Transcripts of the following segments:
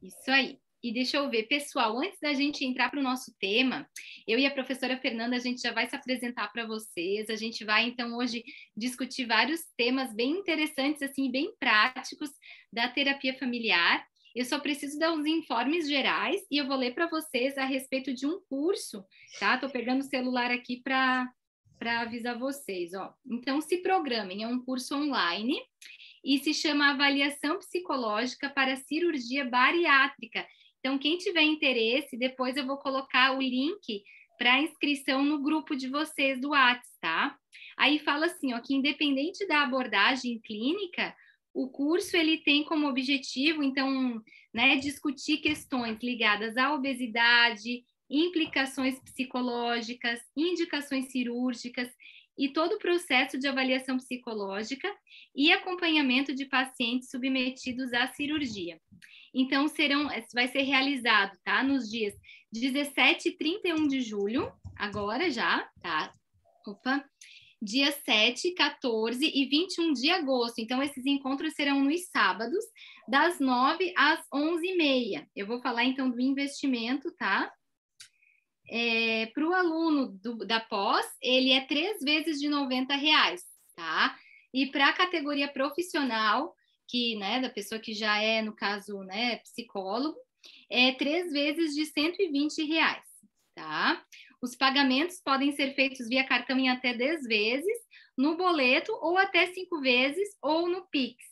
Isso aí. E deixa eu ver, pessoal, antes da gente entrar para o nosso tema, eu e a professora Fernanda, a gente já vai se apresentar para vocês. A gente vai, então, hoje discutir vários temas bem interessantes, assim, bem práticos da terapia familiar. Eu só preciso dar uns informes gerais e eu vou ler para vocês a respeito de um curso, tá? Estou pegando o celular aqui para avisar vocês, ó. Então, se programem, é um curso online e se chama Avaliação Psicológica para Cirurgia Bariátrica. Então, quem tiver interesse, depois eu vou colocar o link para inscrição no grupo de vocês do WhatsApp, tá? Aí fala assim, ó, que independente da abordagem clínica, o curso ele tem como objetivo, então, né, discutir questões ligadas à obesidade, implicações psicológicas, indicações cirúrgicas e todo o processo de avaliação psicológica e acompanhamento de pacientes submetidos à cirurgia. Então, vai ser realizado, tá? Nos dias 17 e 31 de julho, agora já, tá? Opa! Dia 7, 14 e 21 de agosto. Então, esses encontros serão nos sábados, das 9 às 11h30. Eu vou falar, então, do investimento, tá? Para o aluno da pós, ele é 3 vezes de R$ 90, tá? E para a categoria profissional, que, né, da pessoa que já é, no caso, né, psicólogo, é 3 vezes de R$ 120, tá? Os pagamentos podem ser feitos via cartão em até 10 vezes, no boleto, ou até 5 vezes, ou no Pix.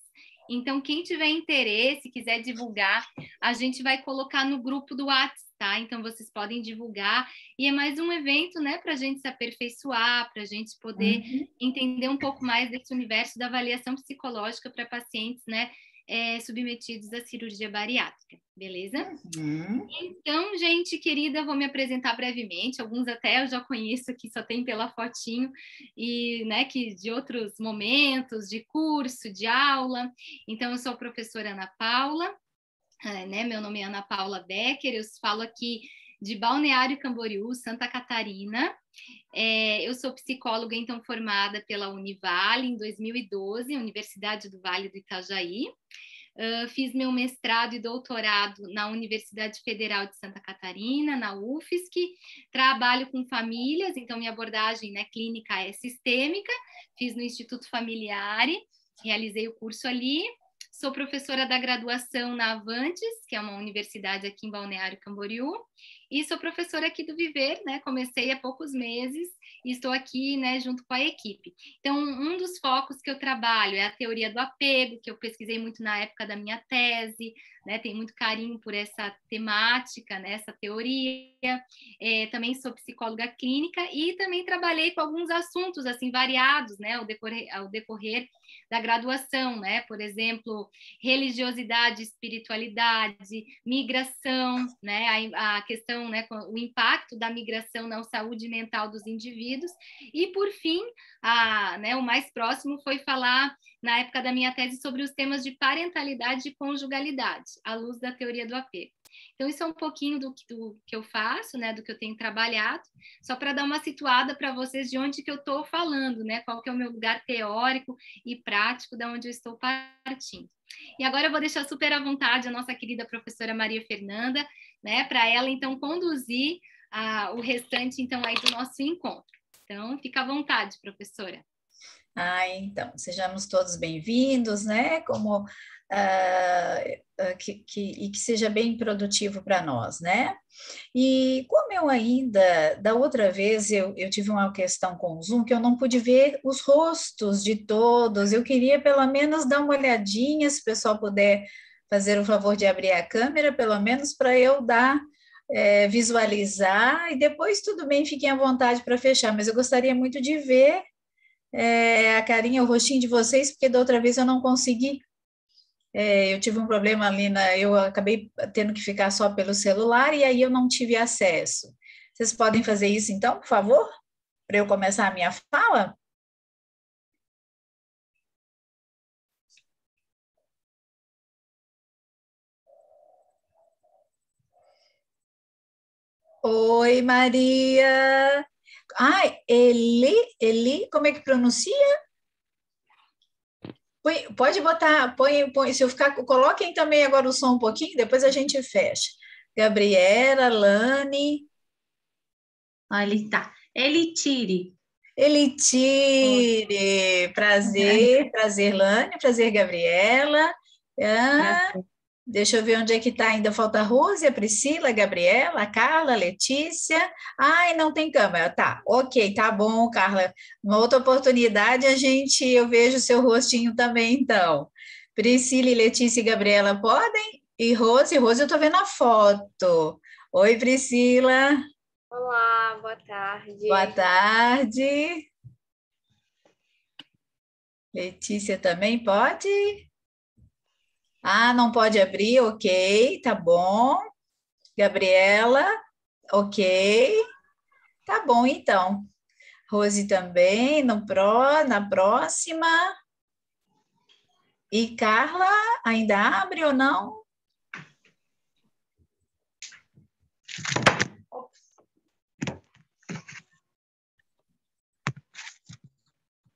Então, quem tiver interesse, quiser divulgar, a gente vai colocar no grupo do WhatsApp, tá? Então, vocês podem divulgar. E é mais um evento, né, para a gente se aperfeiçoar, para a gente poder entender um pouco mais desse universo da avaliação psicológica para pacientes, né, submetidos à cirurgia bariátrica, beleza? Então, gente querida, vou me apresentar brevemente. Alguns até eu já conheço aqui, só tem pela fotinho, e, né, que de outros momentos, de curso, de aula. Então, eu sou a professora Ana Paula, né? Meu nome é Ana Paula Becker, eu falo aqui de Balneário Camboriú, Santa Catarina. Eu sou psicóloga, então, formada pela Univale em 2012, Universidade do Vale do Itajaí. Fiz meu mestrado e doutorado na Universidade Federal de Santa Catarina, na UFSC. Trabalho com famílias, então minha abordagem, né, clínica é sistêmica. Fiz no Instituto Familiare, realizei o curso ali. Sou professora da graduação na Avantes, que é uma universidade aqui em Balneário Camboriú, e sou professora aqui do Viver, né? Comecei há poucos meses e estou aqui, né, junto com a equipe. Então, um dos focos que eu trabalho é a teoria do apego, que eu pesquisei muito na época da minha tese, né? Tenho muito carinho por essa temática, né, essa teoria. Também sou psicóloga clínica e também trabalhei com alguns assuntos, assim, variados, né, ao decorrer da graduação, né? Por exemplo, religiosidade, espiritualidade, migração, né? A questão, né? O impacto da migração na saúde mental dos indivíduos. E, por fim, né, o mais próximo foi falar, na época da minha tese, sobre os temas de parentalidade e conjugalidade, à luz da teoria do apego. Então, isso é um pouquinho do que eu faço, né, do que eu tenho trabalhado, só para dar uma situada para vocês de onde que eu estou falando, né, qual que é o meu lugar teórico e prático de onde eu estou partindo. E agora eu vou deixar super à vontade a nossa querida professora Maria Fernanda, né, para ela, então, conduzir o restante, então, aí do nosso encontro. Então, fica à vontade, professora. Então, sejamos todos bem-vindos, né? Como que seja bem produtivo para nós, né? E como eu ainda, da outra vez, eu tive uma questão com o Zoom que eu não pude ver os rostos de todos, eu queria pelo menos dar uma olhadinha, se o pessoal puder fazer o favor de abrir a câmera, pelo menos para eu dar, visualizar, e depois tudo bem, fiquem à vontade para fechar, mas eu gostaria muito de ver a carinha, o rostinho de vocês, porque da outra vez eu não consegui. Eu tive um problema ali, eu acabei tendo que ficar só pelo celular e aí eu não tive acesso. Vocês podem fazer isso então, por favor? Para eu começar a minha fala? Oi, Maria. Eli, como é que pronuncia? Pode botar, se eu ficar, coloquem também agora o som um pouquinho, depois a gente fecha. Gabriela, Lani, Ali tá. Elitire. Elitire, prazer, prazer, Lani, prazer, Gabriela. Ah, deixa eu ver onde é que está. Ainda falta a Rose, a Priscila, a Gabriela, a Carla, a Letícia. Ai, não tem câmera. Tá, ok, tá bom, Carla. Uma outra oportunidade eu vejo o seu rostinho também, então. Priscila, e Letícia e Gabriela podem? E Rose, eu estou vendo a foto. Oi, Priscila. Olá, boa tarde. Boa tarde. Letícia também pode? Ah, não pode abrir, ok, tá bom. Gabriela, ok, tá bom então. Rose também, na próxima. E Carla, ainda abre ou não?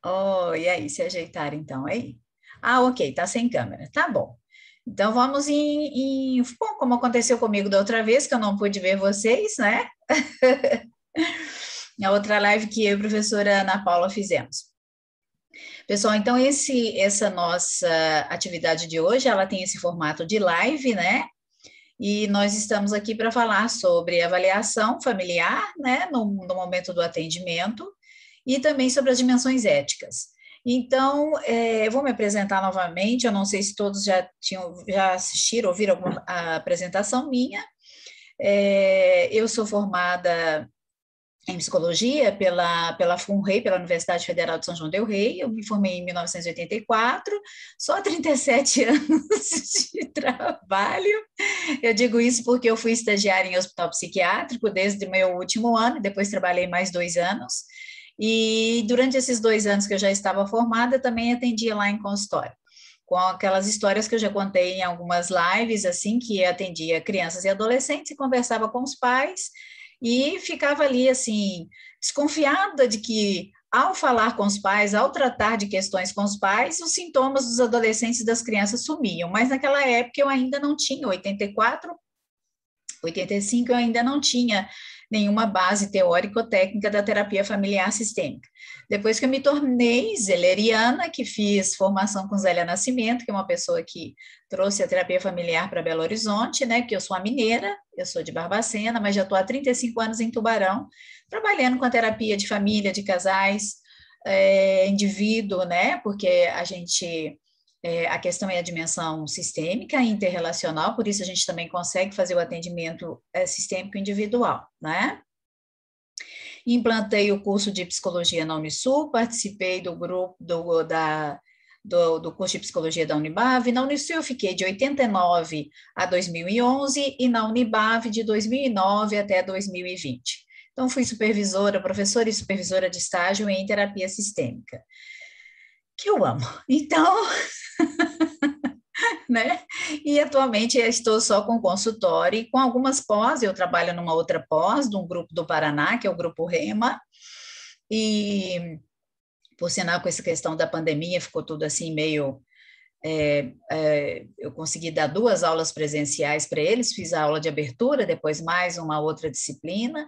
Oh, e aí, se ajeitar então aí? Ah, ok, tá sem câmera, tá bom. Então vamos bom, como aconteceu comigo da outra vez, que eu não pude ver vocês, né? Na outra live que eu e a professora Ana Paula fizemos. Pessoal, então essa nossa atividade de hoje, ela tem esse formato de live, né? E nós estamos aqui para falar sobre avaliação familiar, né, no momento do atendimento, e também sobre as dimensões éticas. Então, eu vou me apresentar novamente, eu não sei se todos já assistiram, ouviram alguma apresentação minha. Eu sou formada em psicologia pela FUNREI, pela Universidade Federal de São João del Rei. Eu me formei em 1984, só 37 anos de trabalho. Eu digo isso porque eu fui estagiária em hospital psiquiátrico desde o meu último ano, depois trabalhei mais 2 anos, e durante esses 2 anos que eu já estava formada, também atendia lá em consultório, com aquelas histórias que eu já contei em algumas lives, assim, que atendia crianças e adolescentes e conversava com os pais, e ficava ali, assim, desconfiada de que, ao falar com os pais, ao tratar de questões com os pais, os sintomas dos adolescentes e das crianças sumiam. Mas naquela época eu ainda não tinha, 84, 85, eu ainda não tinha nenhuma base teórica ou técnica da terapia familiar sistêmica. Depois que eu me tornei zeleriana, que fiz formação com Zélia Nascimento, que é uma pessoa que trouxe a terapia familiar para Belo Horizonte, né? Que eu sou a mineira, eu sou de Barbacena, mas já estou há 35 anos em Tubarão, trabalhando com a terapia de família, de casais, indivíduo, né? Porque a questão é a dimensão sistêmica e interrelacional, por isso a gente também consegue fazer o atendimento sistêmico individual, né? Implantei o curso de psicologia na Unisul, participei do grupo do curso de psicologia da Unibave. Na Unisul eu fiquei de 89 a 2011 e na Unibave de 2009 até 2020. Então, fui supervisora, professora e supervisora de estágio em terapia sistêmica, que eu amo. Então, né? E atualmente eu estou só com consultório e com algumas pós, eu trabalho numa outra pós, de um grupo do Paraná, que é o Grupo Rema, e, por sinal, com essa questão da pandemia, ficou tudo assim meio... eu consegui dar 2 aulas presenciais para eles, fiz a aula de abertura, depois mais uma outra disciplina,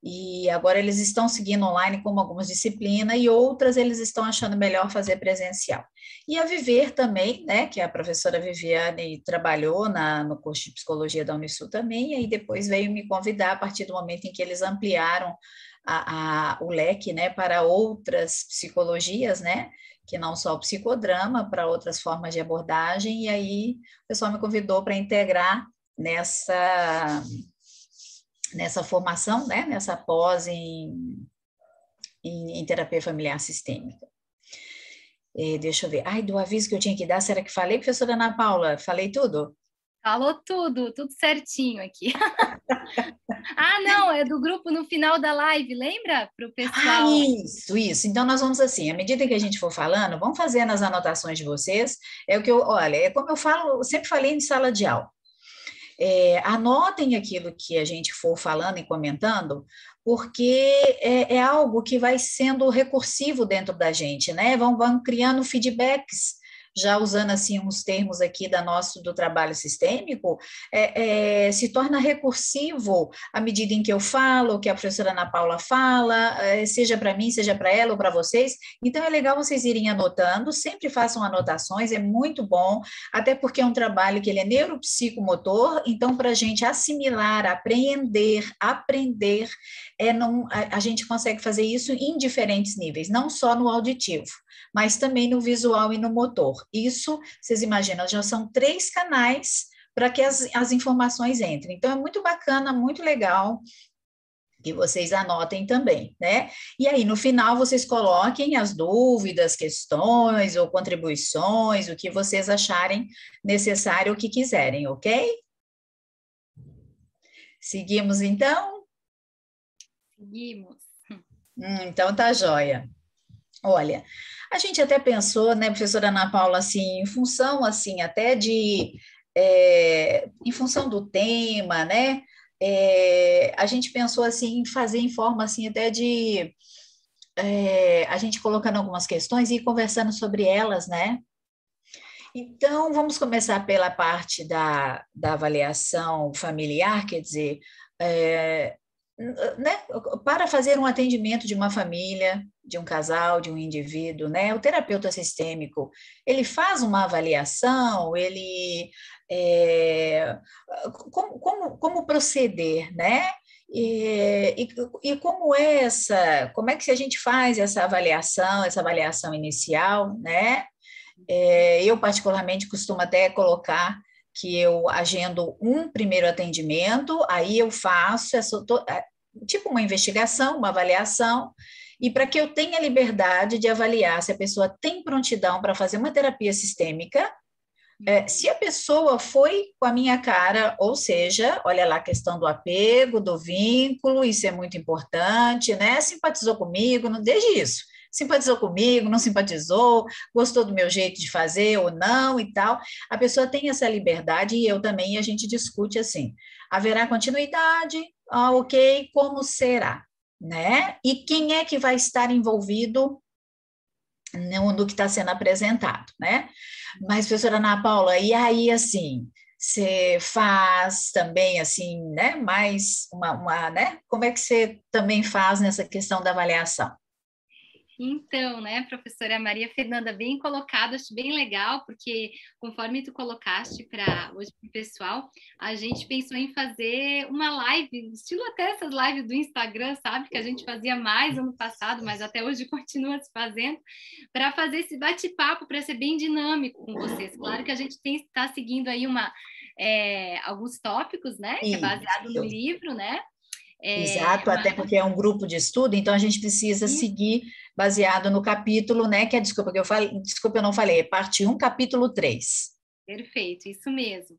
e agora eles estão seguindo online como algumas disciplinas e outras eles estão achando melhor fazer presencial. E a Viver também, né, que a professora Viviane trabalhou no curso de psicologia da Unisul também, e aí depois veio me convidar a partir do momento em que eles ampliaram o leque, né, para outras psicologias, né, que não só o psicodrama, para outras formas de abordagem, e aí o pessoal me convidou para integrar nessa formação, né, nessa pós em terapia familiar sistêmica. Deixa eu ver. Ai, do aviso que eu tinha que dar, será que falei, professora Ana Paula? Falei tudo? Falou tudo certinho aqui. Ah, não, é do grupo no final da live, lembra? Para o pessoal. Ah, isso. Então, nós vamos assim, à medida que a gente for falando, vamos fazendo as anotações de vocês. Olha, é como eu falo, sempre falei em sala de aula. Anotem aquilo que a gente for falando e comentando, porque é algo que vai sendo recursivo dentro da gente, né? Vão criando feedbacks já usando assim uns termos aqui do trabalho sistêmico, se torna recursivo à medida em que eu falo, que a professora Ana Paula fala, seja para mim, seja para ela ou para vocês. Então, é legal vocês irem anotando, sempre façam anotações, é muito bom, até porque é um trabalho que ele é neuropsicomotor, então, para a gente assimilar, aprender, a gente consegue fazer isso em diferentes níveis, não só no auditivo, mas também no visual e no motor. Isso, vocês imaginam, já são 3 canais para que as informações entrem. Então, é muito bacana, muito legal que vocês anotem também, né? E aí, no final, vocês coloquem as dúvidas, questões ou contribuições, o que vocês acharem necessário ou que quiserem, ok? Seguimos, então? Seguimos. Então, tá joia. Olha, a gente até pensou, né, professora Ana Paula, assim, em função, assim, até em função do tema, né, a gente pensou, assim, em fazer em forma, assim, até a gente colocando algumas questões e ir conversando sobre elas, né. Então, vamos começar pela parte da avaliação familiar, quer dizer, né, para fazer um atendimento de uma família, de um casal, de um indivíduo, né, o terapeuta sistêmico, ele faz uma avaliação, como proceder, né? E como como é que a gente faz essa avaliação inicial, né? Eu, particularmente, costumo até colocar que eu agendo um primeiro atendimento, aí eu faço tipo uma investigação, uma avaliação, e para que eu tenha liberdade de avaliar se a pessoa tem prontidão para fazer uma terapia sistêmica, se a pessoa foi com a minha cara, ou seja, olha lá a questão do apego, do vínculo, isso é muito importante, né? Simpatizou comigo, não desde isso. Simpatizou comigo, não simpatizou, gostou do meu jeito de fazer ou não e tal. A pessoa tem essa liberdade e eu também, e a gente discute assim: haverá continuidade? Ok, como será? Né? E quem é que vai estar envolvido no que está sendo apresentado, né? Mas, professora Ana Paula, e aí, assim, você faz também, assim, né, mais né? Como é que você também faz nessa questão da avaliação? Então, né, professora Maria Fernanda, bem colocado, acho bem legal, porque conforme tu colocaste para hoje para o pessoal, a gente pensou em fazer uma live, estilo até essas lives do Instagram, sabe, que a gente fazia mais ano passado, mas até hoje continua se fazendo, para fazer esse bate-papo, para ser bem dinâmico com vocês. Claro que a gente está seguindo aí alguns tópicos, né, que é baseado no livro, né? Exato, até porque é um grupo de estudo, então a gente precisa seguir baseado no capítulo, né? Que desculpa eu não falei, é parte 1, capítulo 3. Perfeito, isso mesmo.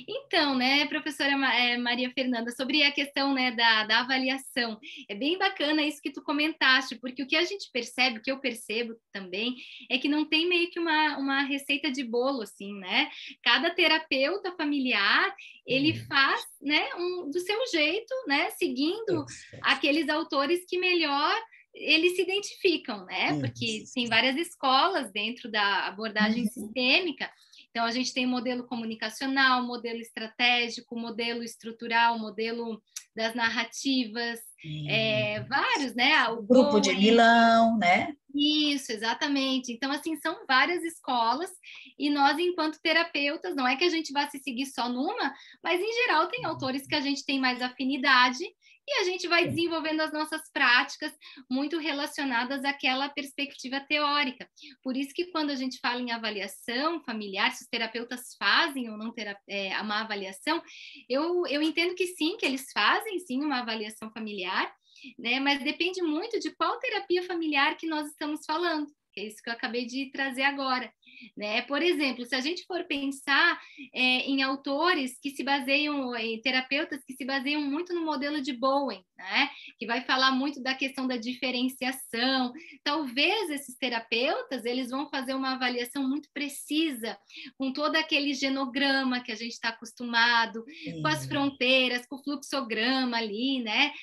Então, né, professora Maria Fernanda, sobre a questão, né, da avaliação, é bem bacana isso que tu comentaste, porque o que a gente percebe, o que eu percebo também, é que não tem meio que uma receita de bolo, assim, né? Cada terapeuta familiar, ele faz, né, do seu jeito, né, seguindo aqueles autores que melhor eles se identificam, né? Porque tem várias escolas dentro da abordagem sistêmica. Então, a gente tem modelo comunicacional, modelo estratégico, modelo estrutural, modelo das narrativas, vários, né? O grupo de Milão, né? Isso, exatamente. Então, assim, são várias escolas e nós, enquanto terapeutas, não é que a gente vá se seguir só numa, mas, em geral, tem autores que a gente tem mais afinidade e a gente vai desenvolvendo as nossas práticas muito relacionadas àquela perspectiva teórica. Por isso que quando a gente fala em avaliação familiar, se os terapeutas fazem ou não uma avaliação, eu entendo que sim, que eles fazem sim uma avaliação familiar, né? Mas depende muito de qual terapia familiar que nós estamos falando, que é isso que eu acabei de trazer agora, né? Por exemplo, se a gente for pensar em autores que se baseiam, em terapeutas que se baseiam muito no modelo de Bowen, né? Que vai falar muito da questão da diferenciação, talvez esses terapeutas, eles vão fazer uma avaliação muito precisa, com todo aquele genograma que a gente está acostumado, com as fronteiras, com o fluxograma ali, né?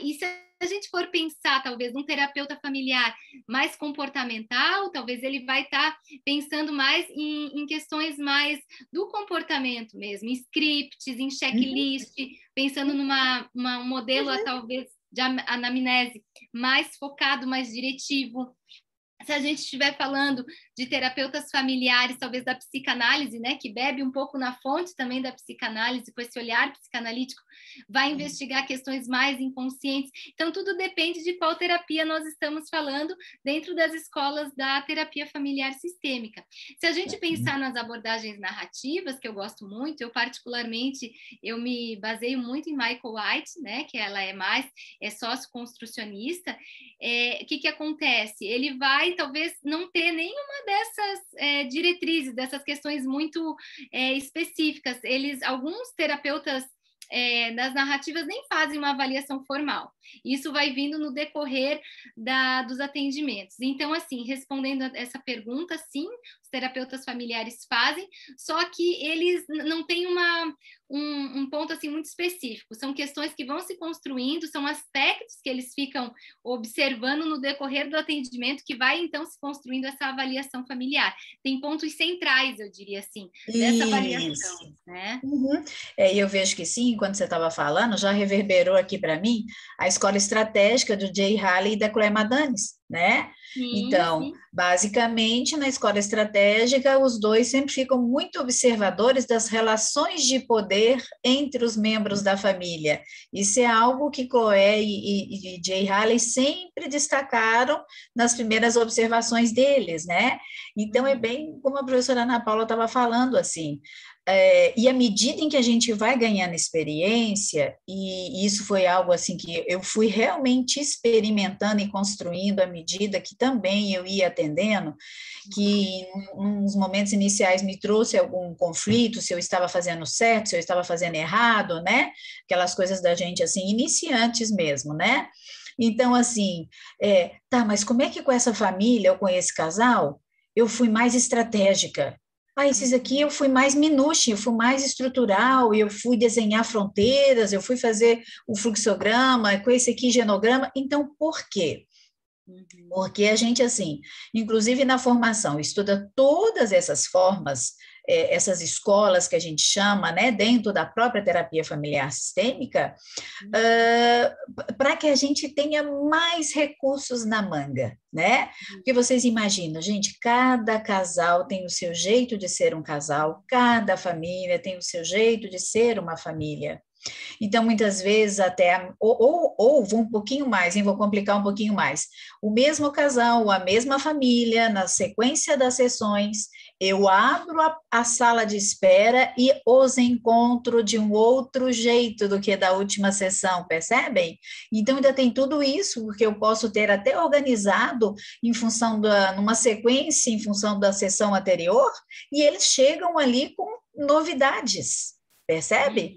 E se a gente for pensar, talvez, num terapeuta familiar mais comportamental, talvez ele vai estar pensando pensando mais em questões mais do comportamento mesmo, em scripts, em checklist, pensando um modelo talvez de anamnese mais focado, mais diretivo. Se a gente estiver falando de terapeutas familiares, talvez da psicanálise, né, que bebe um pouco na fonte também da psicanálise, com esse olhar psicanalítico, vai investigar questões mais inconscientes. Então, tudo depende de qual terapia nós estamos falando dentro das escolas da terapia familiar sistêmica. Se a gente pensar nas abordagens narrativas, que eu gosto muito, eu particularmente, eu me baseio muito em Michael White, né, que ela é mais socioconstrucionista. O que acontece? Ele vai talvez não ter nenhuma dessas diretrizes, dessas questões muito específicas. Alguns terapeutas das narrativas nem fazem uma avaliação formal. Isso vai vindo no decorrer dos atendimentos. Então, assim, respondendo a essa pergunta, sim, os terapeutas familiares fazem, só que eles não têm um ponto assim muito específico. São questões que vão se construindo, são aspectos que eles ficam observando no decorrer do atendimento que vai, então, se construindo essa avaliação familiar. Tem pontos centrais, eu diria assim, dessa avaliação, né? E eu vejo que sim, quando você estava falando, já reverberou aqui para mim a escola estratégica do Jay Haley e da Claire Madanes, né? Então, basicamente, na escola estratégica, os dois sempre ficam muito observadores das relações de poder entre os membros da família. Isso é algo que Chloé e Jay Haley sempre destacaram nas primeiras observações deles, né? Então, é bem como a professora Ana Paula estava falando, assim, e à medida em que a gente vai ganhando experiência, e isso foi algo assim que eu fui realmente experimentando e construindo à medida que também eu ia atendendo, que nos momentos iniciais me trouxe algum conflito, se eu estava fazendo certo, se eu estava fazendo errado, né? Aquelas coisas da gente assim, iniciantes mesmo, né? Então, assim, tá, mas como é que com essa família ou com esse casal eu fui mais estratégica? Esses aqui eu fui mais minúscula, eu fui mais estrutural, eu fui desenhar fronteiras, eu fui fazer o fluxograma, com esse aqui genograma. Então, por quê? Porque a gente, assim, inclusive na formação, estuda todas essas formas, essas escolas que a gente chama, né, dentro da própria terapia familiar sistêmica, para que a gente tenha mais recursos na manga, né? Porque vocês imaginam, gente, cada casal tem o seu jeito de ser um casal, cada família tem o seu jeito de ser uma família. Então, muitas vezes até, ou vou um pouquinho mais, hein, vou complicar um pouquinho mais, o mesmo casal, a mesma família, na sequência das sessões, eu abro a sala de espera e os encontro de um outro jeito do que da última sessão, percebem? Então, ainda tem tudo isso, porque eu posso ter até organizado em função numa sequência, em função da sessão anterior, e eles chegam ali com novidades, percebe?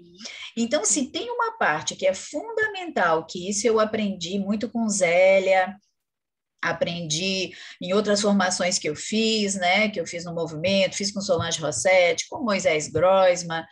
Então, se tem uma parte que é fundamental, que isso eu aprendi muito com Zélia, aprendi em outras formações que eu fiz, né, que eu fiz no movimento, fiz com Solange Rossetti, com Moisés Groisman,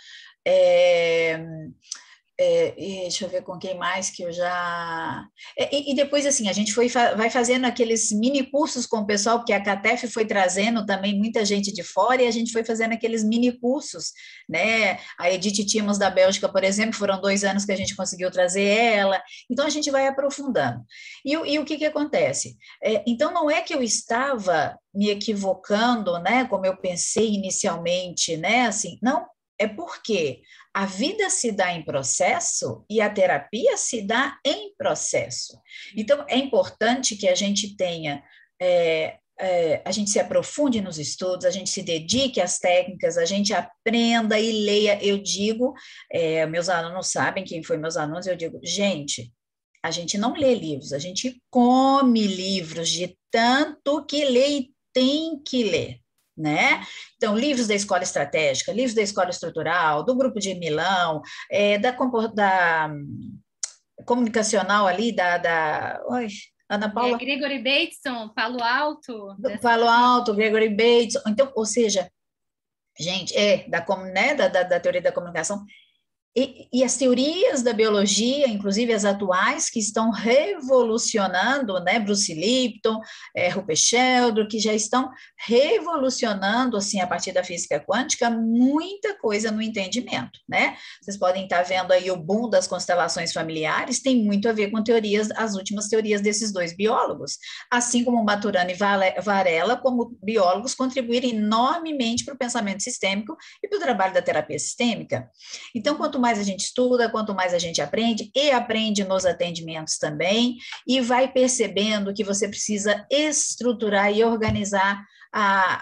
deixa eu ver com quem mais que eu já... E depois, assim, a gente vai fazendo aqueles mini cursos com o pessoal, porque a CATEF foi trazendo também muita gente de fora, e a gente foi fazendo aqueles mini cursos, né? A Edith Timos da Bélgica, por exemplo, foram 2 anos que a gente conseguiu trazer ela, então a gente vai aprofundando. E o que acontece? Então, não é que eu estava me equivocando, né, como eu pensei inicialmente, né, assim, não, é porque a vida se dá em processo e a terapia se dá em processo. Então, é importante que a gente tenha, a gente se aprofunde nos estudos, a gente se dedique às técnicas, a gente aprenda e leia. Eu digo, meus alunos sabem quem foi meus alunos, eu digo, gente, a gente não lê livros, a gente come livros de tanto que lê e tem que ler, né? Então, livros da escola estratégica, livros da escola estrutural, do grupo de Milão, da comunicacional ali, Oi, Ana Paula? Gregory Bateson, Palo Alto. Palo Alto, Gregory Bateson. Então, ou seja, gente, da teoria da comunicação, E as teorias da biologia, inclusive as atuais, que estão revolucionando, né? Bruce Lipton, Rupert Sheldrake, que já estão revolucionando, assim, a partir da física quântica, muita coisa no entendimento, né? Vocês podem estar vendo aí o boom das constelações familiares, tem muito a ver com teorias, as últimas teorias desses dois biólogos, assim como Maturana e Varela, como biólogos, contribuíram enormemente para o pensamento sistêmico e para o trabalho da terapia sistêmica. Então, quanto mais a gente estuda, quanto mais a gente aprende, e aprende nos atendimentos também, e vai percebendo que você precisa estruturar e organizar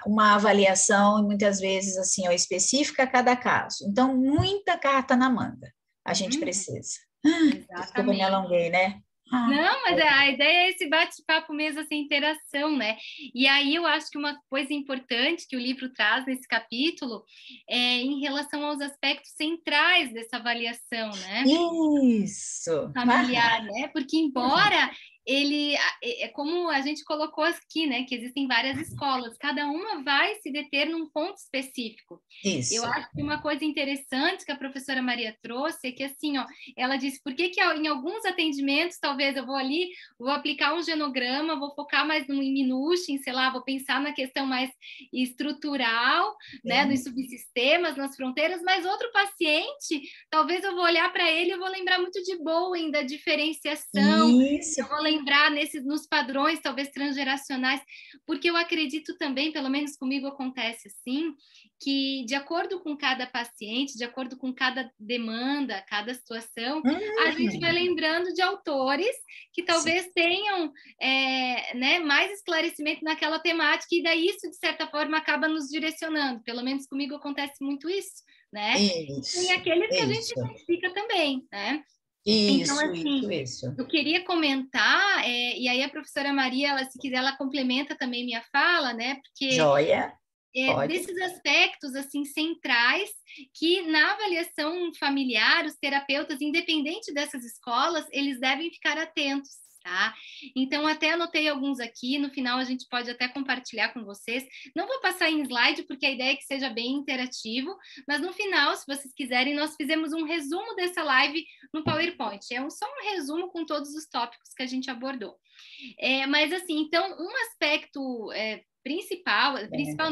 uma avaliação, e muitas vezes, assim, específica a cada caso. Então, muita carta na manga a gente precisa. Desculpa, me alonguei, né? Não, mas a ideia é esse bate-papo mesmo, essa interação, né? E aí eu acho que uma coisa importante que o livro traz nesse capítulo é em relação aos aspectos centrais dessa avaliação, né? Isso! Familiar, né? Porque embora ele, é como a gente colocou aqui, né? Que existem várias escolas, cada uma vai se deter num ponto específico. Isso. Eu acho que uma coisa interessante que a professora Maria trouxe é que, assim, ó, ela disse, por que em alguns atendimentos, talvez eu vou ali, vou aplicar um genograma, vou focar mais no Minuchin, sei lá, vou pensar na questão mais estrutural, né, nos subsistemas, nas fronteiras, mas outro paciente, talvez eu vou olhar para ele e eu vou lembrar muito de Bowen, da diferenciação, Isso. eu vou lembrar nos padrões, talvez transgeracionais, porque eu acredito também, pelo menos comigo acontece assim, que de acordo com cada paciente, de acordo com cada demanda, cada situação, a gente vai lembrando de autores que talvez tenham né, mais esclarecimento naquela temática, e daí isso, de certa forma, acaba nos direcionando. Pelo menos comigo acontece muito isso, né? Isso, e aqueles que a gente identifica também, né? Isso, então, assim, isso. Eu queria comentar, e aí a professora Maria, ela, se quiser, ela complementa também minha fala, né? Porque Joia. desses aspectos assim centrais que na avaliação familiar, os terapeutas, independente dessas escolas, eles devem ficar atentos. Tá? Então, até anotei alguns aqui, no final a gente pode até compartilhar com vocês. Não vou passar em slide, porque a ideia é que seja bem interativo, mas no final, se vocês quiserem, nós fizemos um resumo dessa live no PowerPoint. Só um resumo com todos os tópicos que a gente abordou. Mas, assim, então, um aspecto principal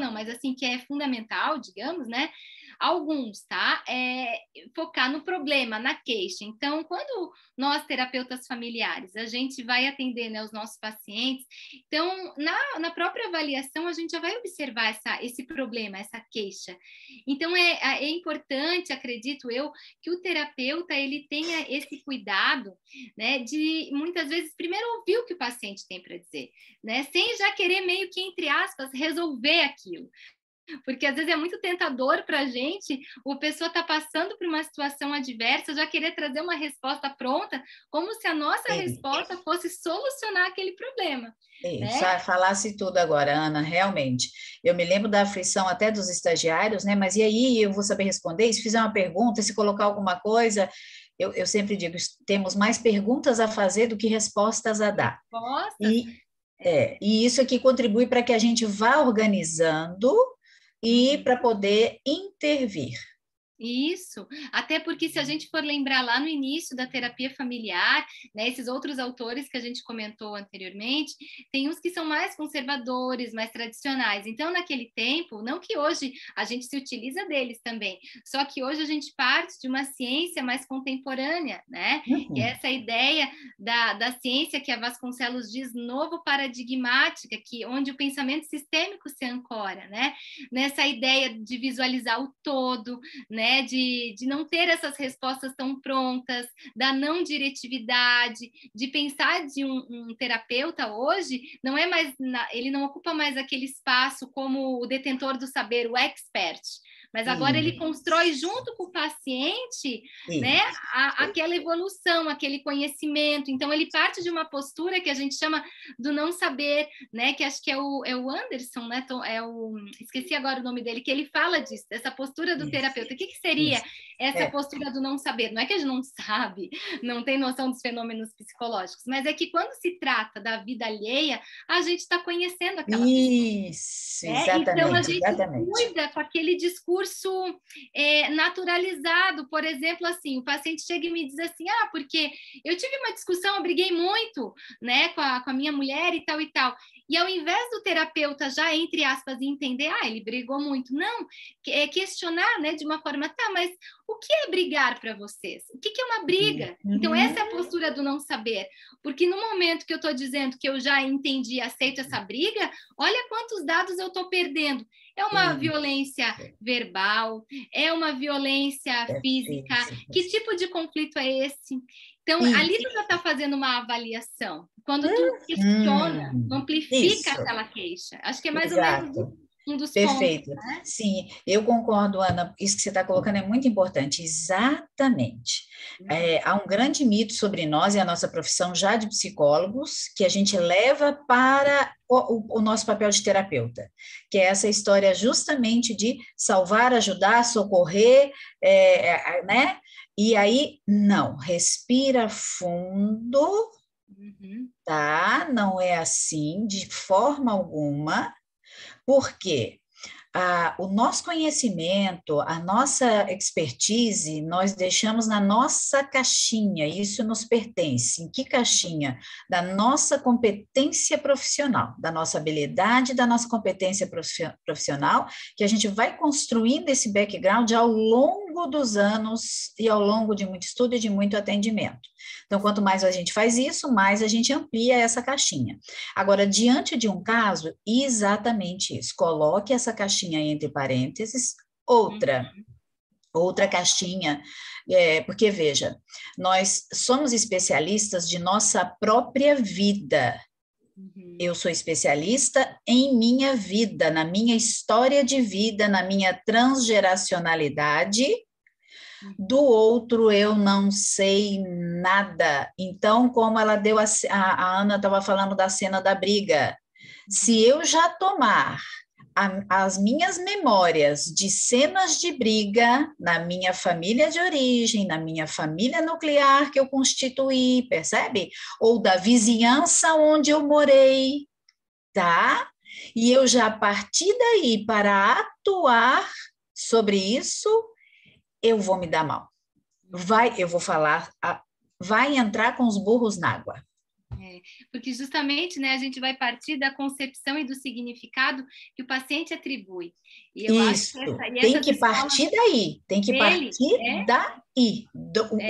não, mas assim, que é fundamental, digamos, né? Alguns, tá? Focar no problema, na queixa. Então, quando nós, terapeutas familiares, a gente vai atender, né, os nossos pacientes, então, na própria avaliação, a gente já vai observar esse problema, essa queixa. Então, é importante, acredito eu, que o terapeuta, ele tenha esse cuidado, né, de, muitas vezes, primeiro ouvir o que o paciente tem para dizer, né, sem já querer meio que, entre aspas, resolver aquilo. Porque às vezes é muito tentador para a gente, a pessoa está passando por uma situação adversa, já querer trazer uma resposta pronta, como se a nossa resposta fosse solucionar aquele problema. Isso, né? Falasse tudo agora, Ana, realmente. Eu me lembro da aflição até dos estagiários, né? Mas e aí eu vou saber responder? E se fizer uma pergunta, se colocar alguma coisa, eu sempre digo, temos mais perguntas a fazer do que respostas a dar. E isso aqui contribui para que a gente vá organizando e para poder intervir. Isso, até porque se a gente for lembrar lá no início da terapia familiar, né, esses outros autores que a gente comentou anteriormente, tem uns que são mais conservadores, mais tradicionais. Então, naquele tempo, não que hoje a gente se utiliza deles também, só que hoje a gente parte de uma ciência mais contemporânea, né? Que é essa ideia da ciência que a Vasconcelos diz novo paradigmática, onde o pensamento sistêmico se ancora, né? Nessa ideia de visualizar o todo, né? De não ter essas respostas tão prontas, da não diretividade, de pensar de um terapeuta hoje, não é mais, ele não ocupa mais aquele espaço como o detentor do saber, o expert, mas agora ele constrói junto com o paciente, né, aquela evolução, aquele conhecimento. Então ele parte de uma postura que a gente chama do não saber, né, que acho que é o Anderson, né, esqueci agora o nome dele, que ele fala disso, dessa postura do terapeuta. O que seria essa postura do não saber? Não é que a gente não sabe, não tem noção dos fenômenos psicológicos, mas é que quando se trata da vida alheia, a gente está conhecendo aquela pessoa. Isso, exatamente. Então a gente cuida com aquele discurso discurso naturalizado. Por exemplo, assim, o paciente chega e me diz assim, porque eu tive uma discussão, eu briguei muito, né, com a minha mulher e tal e tal. E ao invés do terapeuta já, entre aspas, entender, ele brigou muito. Não, questionar, né, de uma forma, mas o que é brigar para vocês? O que é uma briga? Então, essa é a postura do não saber. Porque no momento que eu estou dizendo que eu já entendi e aceito essa briga, olha quantos dados eu estou perdendo. É uma violência verbal, é uma violência física. Que tipo de conflito é esse? Então, ali tu já está fazendo uma avaliação. Quando tu questiona, amplifica aquela queixa. Acho que é mais ou menos um dos Perfeito. pontos. Né? Sim, eu concordo, Ana. Isso que você está colocando é muito importante. Exatamente. Há um grande mito sobre nós e a nossa profissão já de psicólogos que a gente leva para o nosso papel de terapeuta, que é essa história justamente de salvar, ajudar, socorrer, né? E aí, não, respira fundo, tá? Não é assim, de forma alguma, porque o nosso conhecimento, a nossa expertise, nós deixamos na nossa caixinha, isso nos pertence. Em que caixinha? Da nossa competência profissional, da nossa habilidade, da nossa competência profissional, que a gente vai construindo esse background ao longo dos anos e ao longo de muito estudo e de muito atendimento. Então, quanto mais a gente faz isso, mais a gente amplia essa caixinha. Agora, diante de um caso, exatamente isso. Coloque essa caixinha entre parênteses, outra caixinha, porque, veja, nós somos especialistas de nossa própria vida. Eu sou especialista em minha vida, na minha história de vida, na minha transgeracionalidade. Do outro eu não sei nada. Então, como ela deu a Ana estava falando da cena da briga, se eu já tomar as minhas memórias de cenas de briga na minha família de origem, na minha família nuclear que eu constituí, percebe? Ou da vizinhança onde eu morei, tá? E eu já parti daí para atuar sobre isso, eu vou me dar mal. Eu vou falar, vai entrar com os burros na água. Porque justamente, né, a gente vai partir da concepção e do significado que o paciente atribui. E eu acho que tem que partir daí, tem que partir daí.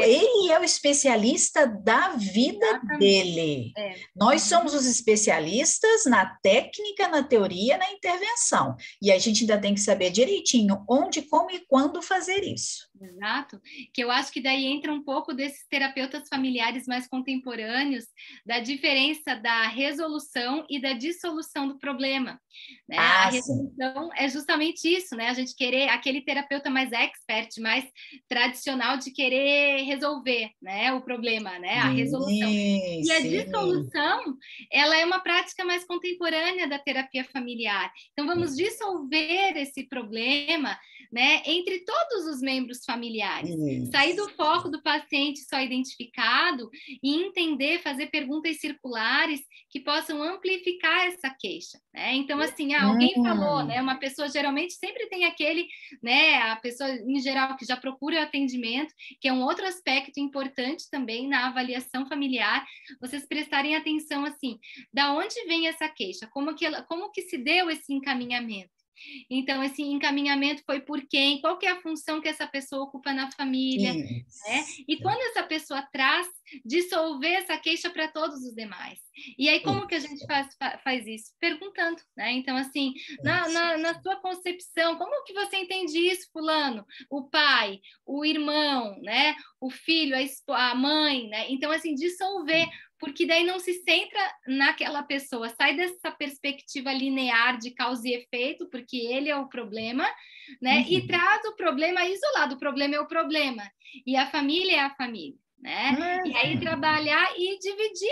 Ele é o especialista da vida dele. Nós somos os especialistas na técnica, na teoria, na intervenção. E a gente ainda tem que saber direitinho onde, como e quando fazer isso. Exato. Que eu acho que daí entra um pouco desses terapeutas familiares mais contemporâneos, da diferença da resolução e da dissolução do problema. Né? A resolução é justamente isso, né? A gente querer, aquele terapeuta mais expert, mais tradicional de querer resolver, né, o problema, né? A resolução. E a dissolução, ela é uma prática mais contemporânea da terapia familiar. Então, vamos dissolver esse problema, né, entre todos os membros familiares. Sair do foco do paciente só identificado e entender, fazer perguntas circulares que possam amplificar essa queixa, né? Então, assim, alguém falou, né? Uma pessoa geralmente sempre tem aquele, né? A pessoa, em geral, que já procura atendimento, que é um outro aspecto importante também na avaliação familiar, vocês prestarem atenção, assim, da onde vem essa queixa? Como que se deu esse encaminhamento? Então, esse encaminhamento foi por quem? Qual que é a função que essa pessoa ocupa na família? Né? E quando essa pessoa traz, dissolver essa queixa para todos os demais. E aí, como que a gente faz isso? Perguntando, né? Então, assim, na sua concepção, como que você entende isso, fulano? O pai, o irmão, né? O filho, a mãe, né? Então, assim, dissolver, porque daí não se centra naquela pessoa, sai dessa perspectiva linear de causa e efeito, porque ele é o problema, né? E traz o problema isolado, o problema é o problema, e a família é a família, né? E aí trabalhar e dividir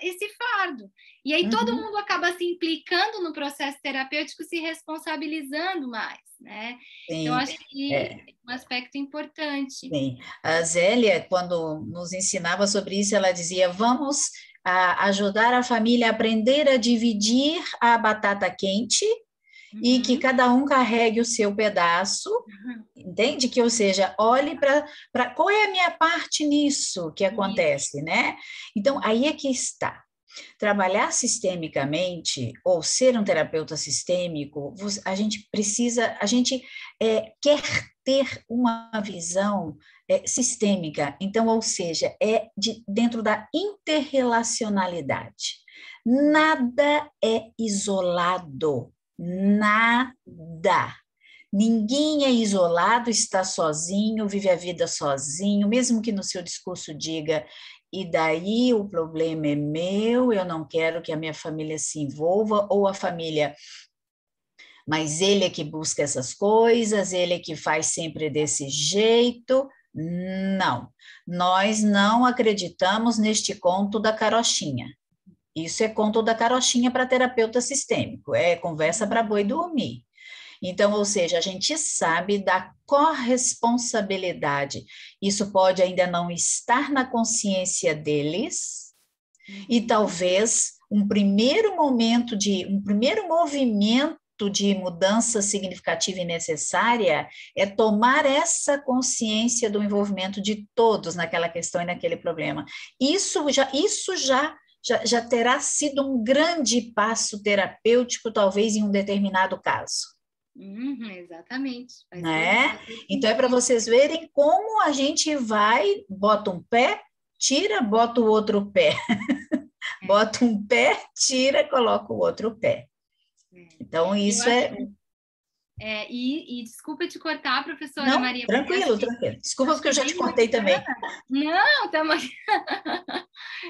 esse fardo. E aí todo mundo acaba se implicando no processo terapêutico, se responsabilizando mais, né? Sim. Então, acho que é um aspecto importante. Sim. A Zélia, quando nos ensinava sobre isso, ela dizia, vamos ajudar a família a aprender a dividir a batata quente e que cada um carregue o seu pedaço, entende? Que, ou seja, olhe para qual é a minha parte nisso que acontece, né? Então, aí é que está. Trabalhar sistemicamente, ou ser um terapeuta sistêmico, a gente precisa, quer ter uma visão sistêmica, então, ou seja, dentro da interrelacionalidade. Nada é isolado, nada. Ninguém é isolado, está sozinho, vive a vida sozinho, mesmo que no seu discurso diga, e daí o problema é meu, eu não quero que a minha família se envolva, ou a família, mas ele é que busca essas coisas, ele é que faz sempre desse jeito. Não, nós não acreditamos neste conto da carochinha. Isso é conto da carochinha para terapeuta sistêmico, é conversa para boi dormir. Então, ou seja, a gente sabe da corresponsabilidade. Isso pode ainda não estar na consciência deles, e talvez um primeiro movimento de mudança significativa e necessária é tomar essa consciência do envolvimento de todos naquela questão e naquele problema. Isso já terá sido um grande passo terapêutico, talvez em um determinado caso. Exatamente. Né? Então é para vocês verem como a gente vai, bota um pé, tira, bota o outro pé. Bota um pé, tira, coloca o outro pé. Então isso E desculpa te cortar, professora Não, Maria. tranquilo. Desculpa porque eu já te cortei também. Não, estamos...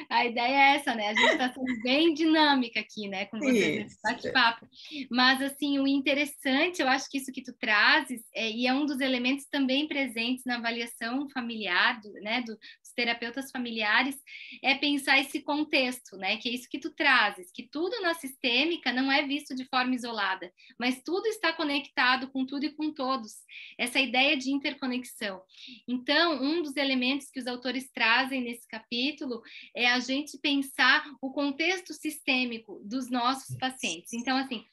A ideia é essa, né? A gente está sendo bem dinâmica aqui, né? Com vocês nesse bate-papo. Mas, assim, o interessante, eu acho que isso que tu trazes, e é um dos elementos também presentes na avaliação familiar, dos terapeutas familiares, é pensar esse contexto, né? Que é isso que tu trazes, que tudo na sistêmica não é visto de forma isolada, mas tudo está conectado com tudo e com todos. Essa ideia de interconexão. Então, um dos elementos que os autores trazem nesse capítulo é a gente pensar o contexto sistêmico dos nossos pacientes. Então, assim,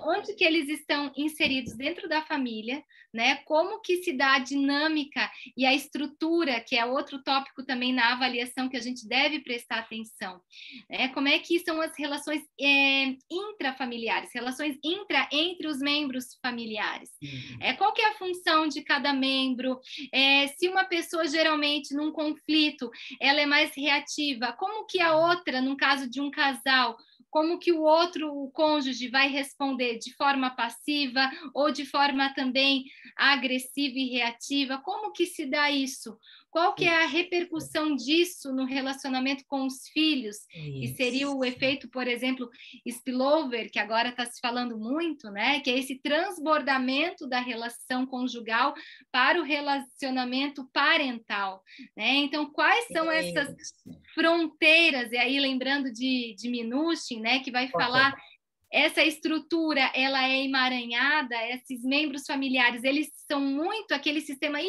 onde que eles estão inseridos dentro da família, né? Como que se dá a dinâmica e a estrutura, que é outro tópico também na avaliação que a gente deve prestar atenção, né? Como é que são as relações intrafamiliares, relações entre os membros familiares. Qual que é a função de cada membro? Se uma pessoa, geralmente, num conflito, ela é mais reativa, como que a outra, no caso de um casal, como que o cônjuge vai responder de forma passiva ou de forma também agressiva e reativa? Como que se dá isso? Qual que é a repercussão disso no relacionamento com os filhos? Que seria o efeito, por exemplo, spillover, que agora está se falando muito, né? Que é esse transbordamento da relação conjugal para o relacionamento parental, né? Então, quais são essas fronteiras? E aí, lembrando de Minuchin, né? Que vai falar... Essa estrutura, ela é emaranhada, esses membros familiares, eles são muito aquele sistema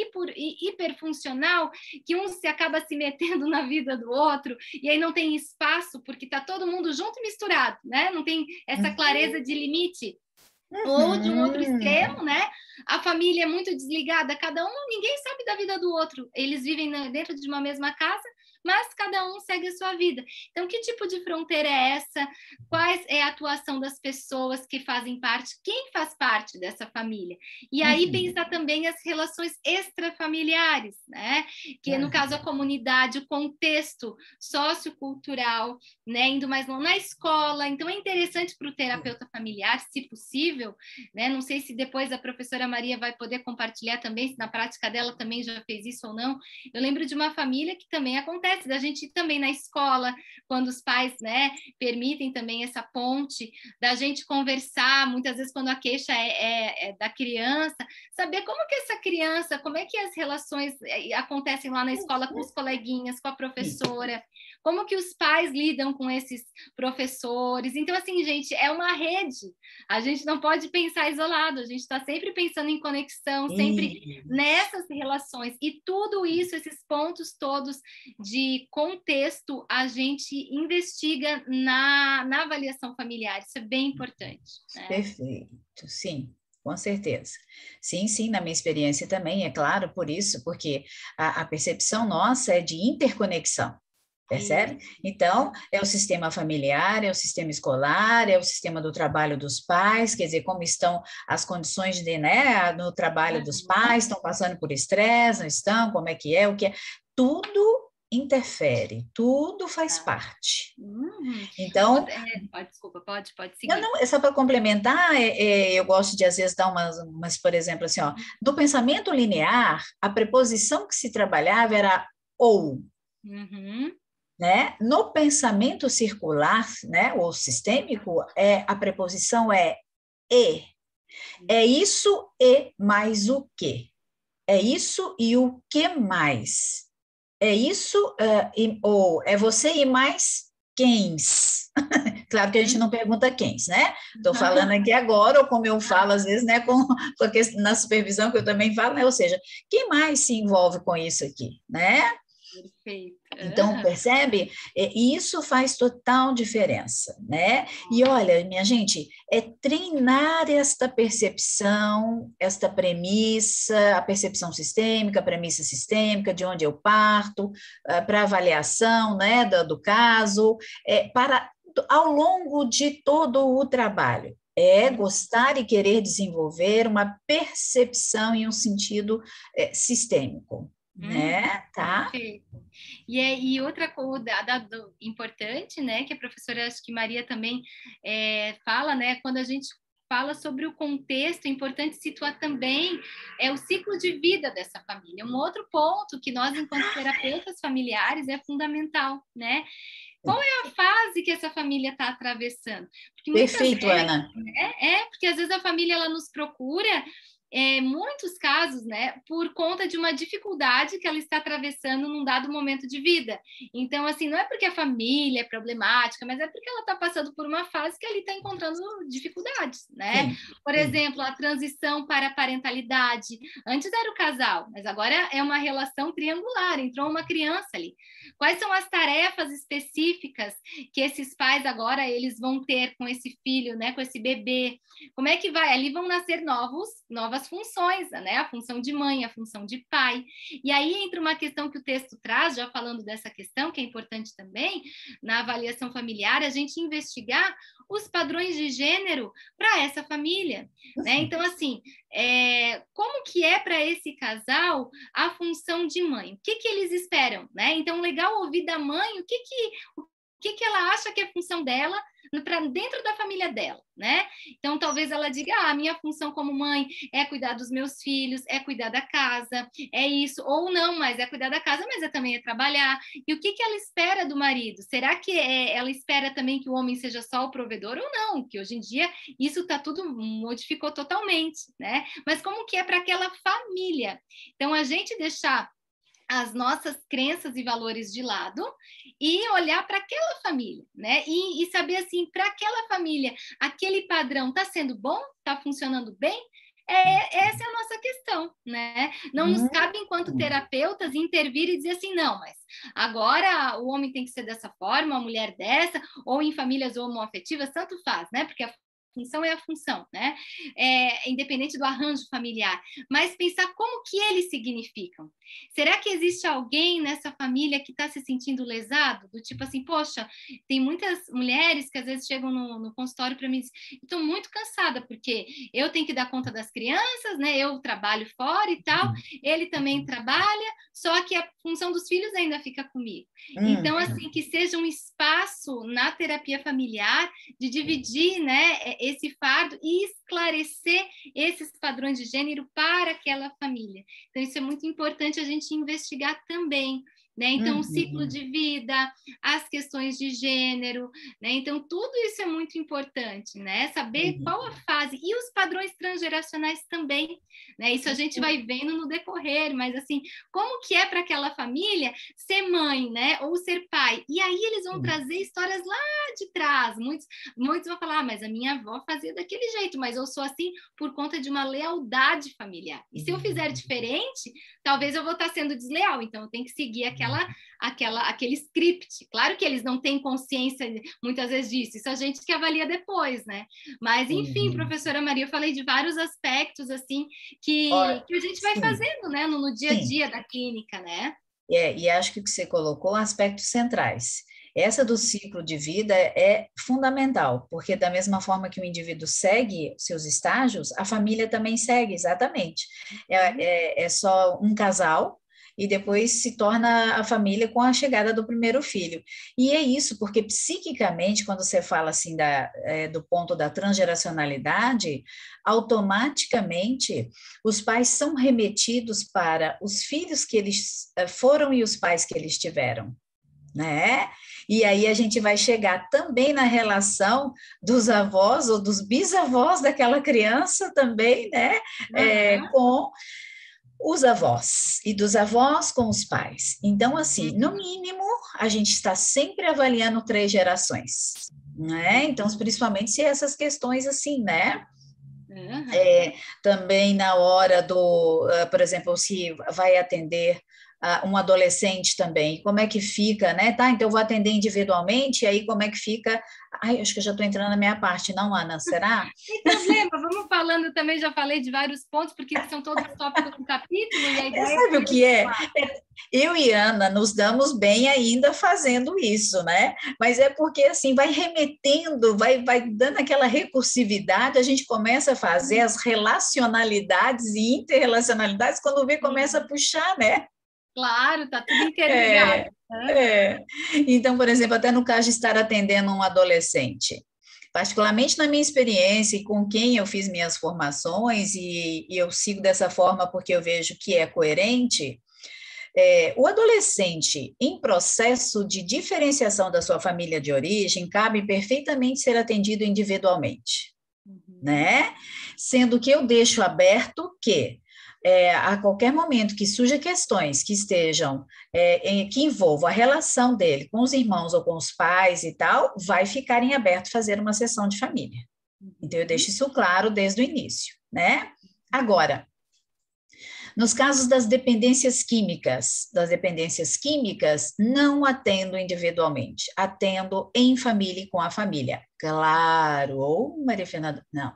hiperfuncional, que um se acaba se metendo na vida do outro, e aí não tem espaço, porque está todo mundo junto e misturado, né? Não tem essa clareza de limite. Ou de um outro extremo, né? A família é muito desligada, ninguém sabe da vida do outro. Eles vivem dentro de uma mesma casa, mas cada um segue a sua vida. Então, que tipo de fronteira é essa? Qual é a atuação das pessoas que fazem parte? Quem faz parte dessa família? E aí pensar também as relações extrafamiliares, né? Que no caso a comunidade, o contexto sociocultural, né? Indo mais longe na escola. Então, é interessante para o terapeuta familiar, se possível, né? Não sei se depois a professora Maria vai poder compartilhar também, se na prática dela também já fez isso ou não. Eu lembro de uma família que também acontece, da gente ir também na escola, quando os pais, né, permitem também essa ponte, da gente conversar, muitas vezes quando a queixa é da criança, saber como que essa criança, como é que as relações acontecem lá na escola com os coleguinhas, com a professora, como que os pais lidam com esses professores. Então, assim, gente, é uma rede. A gente não pode pensar isolado, a gente está sempre pensando em conexão, sempre nessas relações. E tudo isso, esses pontos todos de que contexto a gente investiga na avaliação familiar. Isso é bem importante, né? Perfeito, sim. Com certeza. Sim, sim, na minha experiência também, é claro, por isso, porque a percepção nossa é de interconexão. Percebe? Então, é o sistema familiar, é o sistema escolar, é o sistema do trabalho dos pais, quer dizer, como estão as condições né, no trabalho dos pais, estão passando por estresse, não estão, como é, o que é, tudo interfere, tudo faz parte. Então, desculpa, pode seguir. Não, é só para complementar, eu gosto de, às vezes, dar umas, por exemplo, assim, ó, no pensamento linear, a preposição que se trabalhava era ou, né? No pensamento circular, né, ou sistêmico, a preposição é e. É isso e mais o quê? É isso e o que mais? É isso, ou é você e mais quens? Claro que a gente não pergunta quens, né? Estou falando aqui agora, ou como eu falo às vezes, né, na supervisão que eu também falo, né? Ou seja, quem mais se envolve com isso aqui, né? Perfeito. Então, percebe? Isso faz total diferença, né? E olha, minha gente, é treinar esta percepção, esta premissa, a percepção sistêmica, a premissa sistêmica, de onde eu parto, para avaliação, né, do caso, ao longo de todo o trabalho. É gostar e querer desenvolver uma percepção em um sentido sistêmico. Né? Tá? Perfeito. E outra coisa importante, né, que a professora, acho que Maria também fala, né, quando a gente fala sobre o contexto, é importante situar também o ciclo de vida dessa família. Um outro ponto que nós, enquanto terapeutas familiares, é fundamental, né? Qual é a fase que essa família está atravessando? Porque perfeito, vezes, Ana. Porque às vezes a família ela nos procura, muitos casos, né, por conta de uma dificuldade que ela está atravessando num dado momento de vida. Então, assim, não é porque a família é problemática, mas é porque ela está passando por uma fase que ali está encontrando dificuldades, né? Sim, por exemplo, a transição para a parentalidade. Antes era o casal, mas agora é uma relação triangular, entrou uma criança ali. Quais são as tarefas específicas que esses pais agora eles vão ter com esse filho, né, com esse bebê? Como é que vai? Ali vão nascer novas funções, né? A função de mãe, a função de pai. E aí entra uma questão que o texto traz, já falando dessa questão, que é importante também, na avaliação familiar, a gente investigar os padrões de gênero para essa família, né? Então, assim, como que é para esse casal a função de mãe? O que eles esperam, né? Então, legal ouvir da mãe o que ela acha que é a função dela para dentro da família dela, né? Então, talvez ela diga, a minha função como mãe é cuidar dos meus filhos, é cuidar da casa, é isso, ou não, mas é cuidar da casa, mas também é trabalhar. E o que ela espera do marido? Será que ela espera também que o homem seja só o provedor ou não? Que hoje em dia isso modificou totalmente, né? Mas como que é para aquela família? Então, a gente deixar as nossas crenças e valores de lado e olhar para aquela família, né? E saber assim, para aquela família, aquele padrão está sendo bom? Está funcionando bem? Essa é a nossa questão, né? Não nos cabe, enquanto terapeutas, intervir e dizer assim, não, mas agora o homem tem que ser dessa forma, a mulher dessa, ou em famílias homoafetivas, tanto faz, né? Porque a função é a função, né? Independente do arranjo familiar, mas pensar como que eles significam. Será que existe alguém nessa família que está se sentindo lesado? Do tipo assim, poxa, tem muitas mulheres que às vezes chegam no consultório para mim e dizem, estou muito cansada, porque eu tenho que dar conta das crianças, né? Eu trabalho fora e tal, ele também trabalha, só que a função dos filhos ainda fica comigo. Então, assim, que seja um espaço na terapia familiar de dividir, né, esse fardo e esclarecer esses padrões de gênero para aquela família. Então, isso é muito importante a gente investigar também, né? Então, o ciclo de vida, as questões de gênero, né? Então, tudo isso é muito importante, né? Saber qual a fase e os padrões transgeracionais também, né? Isso a gente vai vendo no decorrer, mas assim, como que é para aquela família ser mãe, né? Ou ser pai? E aí eles vão trazer histórias lá de trás. Muitos vão falar, mas a minha avó fazia daquele jeito, mas eu sou assim por conta de uma lealdade familiar. E se eu fizer diferente, talvez eu vou estar sendo desleal. Então, eu tenho que seguir aquele script. Claro que eles não têm consciência muitas vezes disso. Isso a gente que avalia depois, né? Mas, enfim, professora Maria, eu falei de vários aspectos, assim, que a gente vai fazendo, né? No dia a dia da clínica, né? E acho que o que você colocou aspectos centrais. Essa do ciclo de vida é fundamental, porque da mesma forma que o indivíduo segue seus estágios, a família também segue, exatamente. É só um casal e depois se torna a família com a chegada do primeiro filho. E é isso, porque psiquicamente, quando você fala assim do ponto da transgeracionalidade, automaticamente os pais são remetidos para os filhos que eles foram e os pais que eles tiveram, né? E aí a gente vai chegar também na relação dos avós ou dos bisavós daquela criança também, né? Com os avós e dos avós com os pais. Então, assim, no mínimo, a gente está sempre avaliando 3 gerações, né? Então, principalmente se essas questões assim, né? Também na hora por exemplo, se vai atender um adolescente também, como é que fica, né? Tá, então eu vou atender individualmente, e aí como é que fica? Ai, acho que eu já estou entrando na minha parte, não, Ana? Será? Sem problema, vamos falando também, já falei de vários pontos, porque são todos tópicos do capítulo, e a ideia sabe o que é? Eu e Ana nos damos bem ainda fazendo isso, né? Mas é porque, assim, vai remetendo, vai dando aquela recursividade, a gente começa a fazer as relacionalidades e interrelacionalidades, quando vê, começa a puxar, né? Claro, tá tudo interligado. Então, por exemplo, até no caso de estar atendendo um adolescente, particularmente na minha experiência e com quem eu fiz minhas formações, e eu sigo dessa forma porque eu vejo que é coerente, o adolescente em processo de diferenciação da sua família de origem cabe perfeitamente ser atendido individualmente, né? Sendo que eu deixo aberto que a qualquer momento que surja questões que estejam, que envolvam a relação dele com os irmãos ou com os pais e tal, vai ficar em aberto fazer uma sessão de família. Então, eu deixo isso claro desde o início, né? Agora, nos casos das dependências químicas, não atendo individualmente, atendo em família e com a família. Claro, ou Maria Fernanda, não.